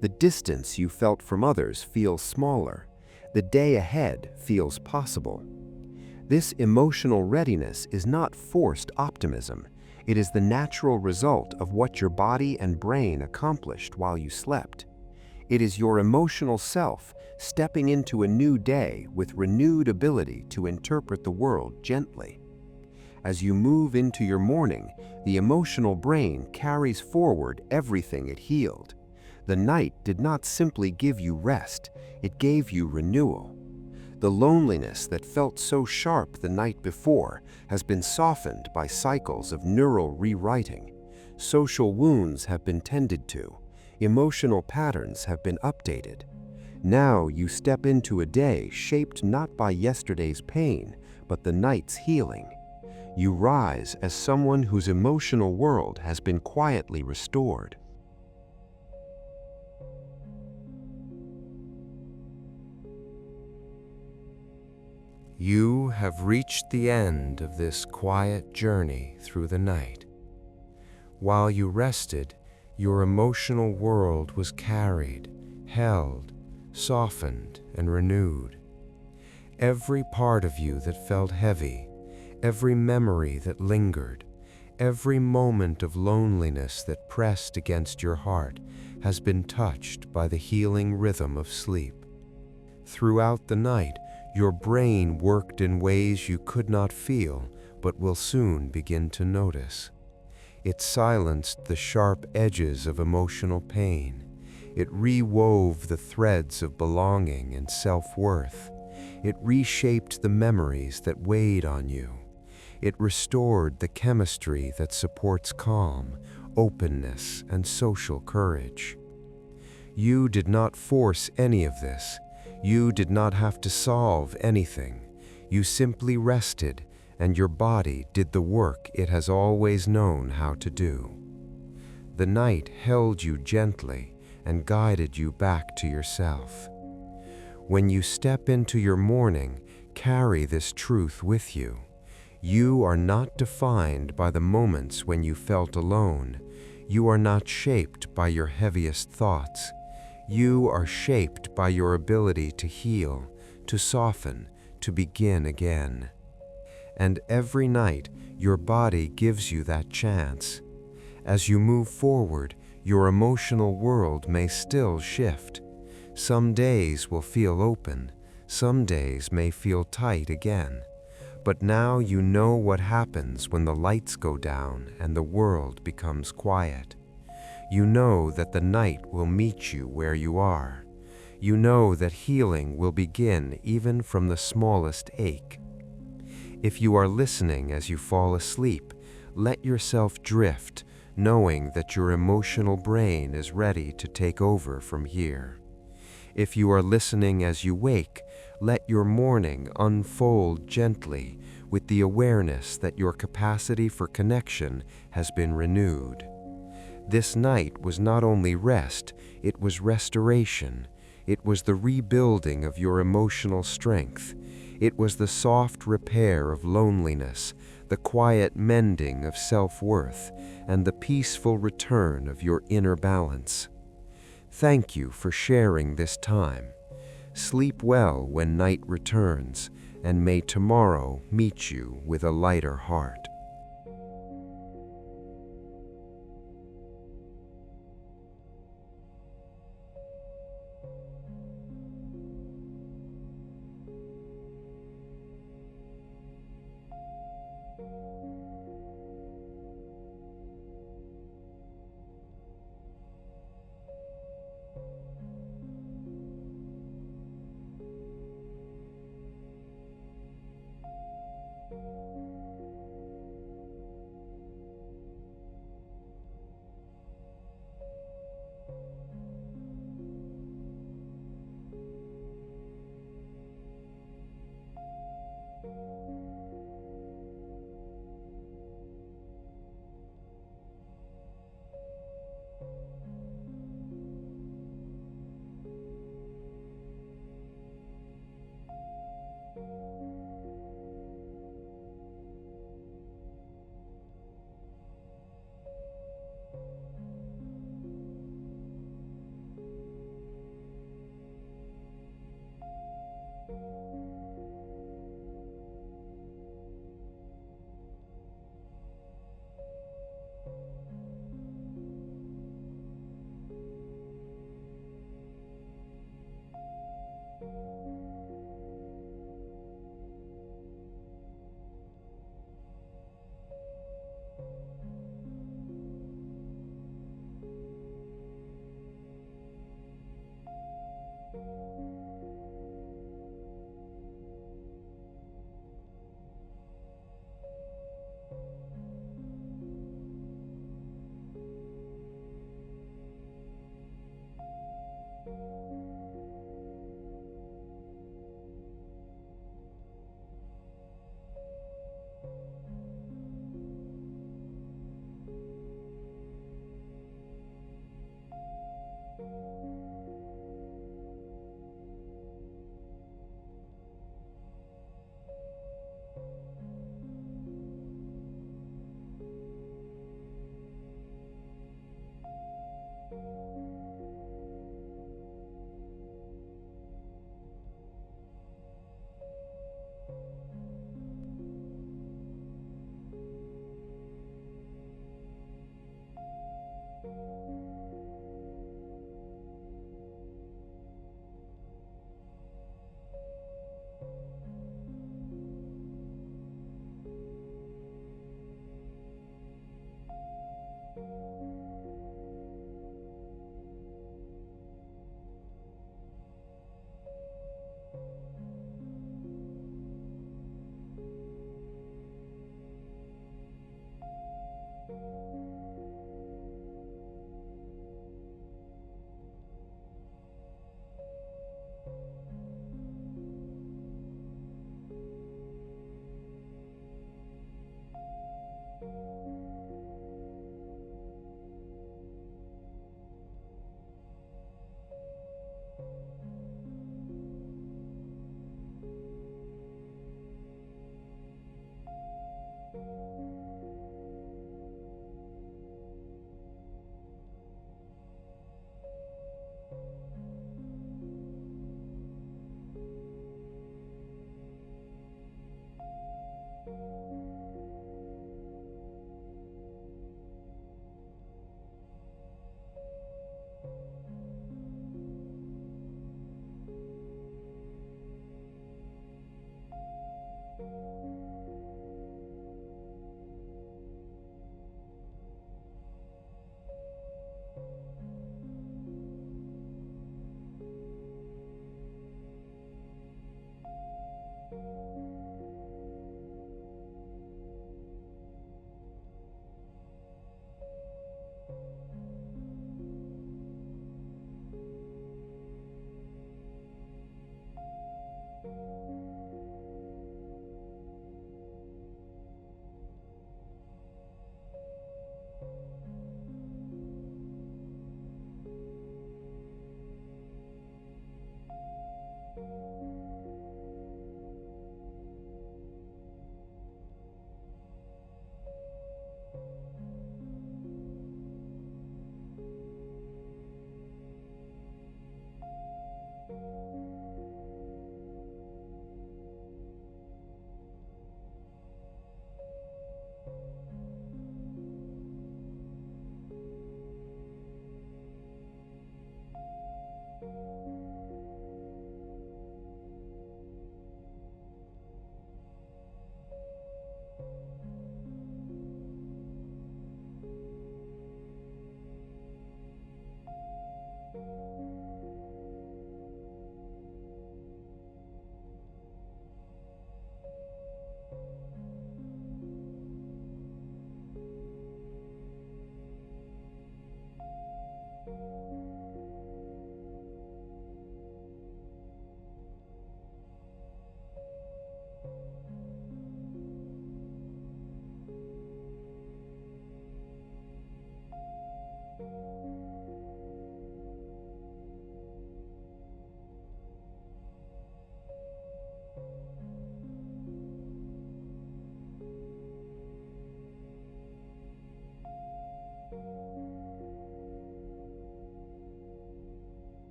The distance you felt from others feels smaller. The day ahead feels possible. This emotional readiness is not forced optimism. It is the natural result of what your body and brain accomplished while you slept. It is your emotional self stepping into a new day with renewed ability to interpret the world gently. As you move into your morning, the emotional brain carries forward everything it healed. The night did not simply give you rest, it gave you renewal. The loneliness that felt so sharp the night before has been softened by cycles of neural rewriting. Social wounds have been tended to. Emotional patterns have been updated. Now you step into a day shaped not by yesterday's pain, but the night's healing. You rise as someone whose emotional world has been quietly restored.
You have reached the end of this quiet journey through the night. While you rested, your emotional world was carried, held, softened, and renewed. Every part of you that felt heavy, every memory that lingered, every moment of loneliness that pressed against your heart has been touched by the healing rhythm of sleep. Throughout the night, your brain worked in ways you could not feel, but will soon begin to notice. It silenced the sharp edges of emotional pain. It rewove the threads of belonging and self-worth. It reshaped the memories that weighed on you. It restored the chemistry that supports calm, openness, and social courage. You did not force any of this. You did not have to solve anything. You simply rested, and your body did the work it has always known how to do. The night held you gently and guided you back to yourself. When you step into your morning, carry this truth with you. You are not defined by the moments when you felt alone. You are not shaped by your heaviest thoughts. You are shaped by your ability to heal, to soften, to begin again. And every night, your body gives you that chance. As you move forward, your emotional world may still shift. Some days will feel open, some days may feel tight again. But now you know what happens when the lights go down and the world becomes quiet. You know that the night will meet you where you are. You know that healing will begin even from the smallest ache. If you are listening as you fall asleep, let yourself drift, knowing that your emotional brain is ready to take over from here. If you are listening as you wake, let your morning unfold gently with the awareness that your capacity for connection has been renewed. This night was not only rest, it was restoration. It was the rebuilding of your emotional strength. It was the soft repair of loneliness, the quiet mending of self-worth, and the peaceful return of your inner balance. Thank you for sharing this time. Sleep well when night returns, and may tomorrow meet you with a lighter heart.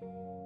you.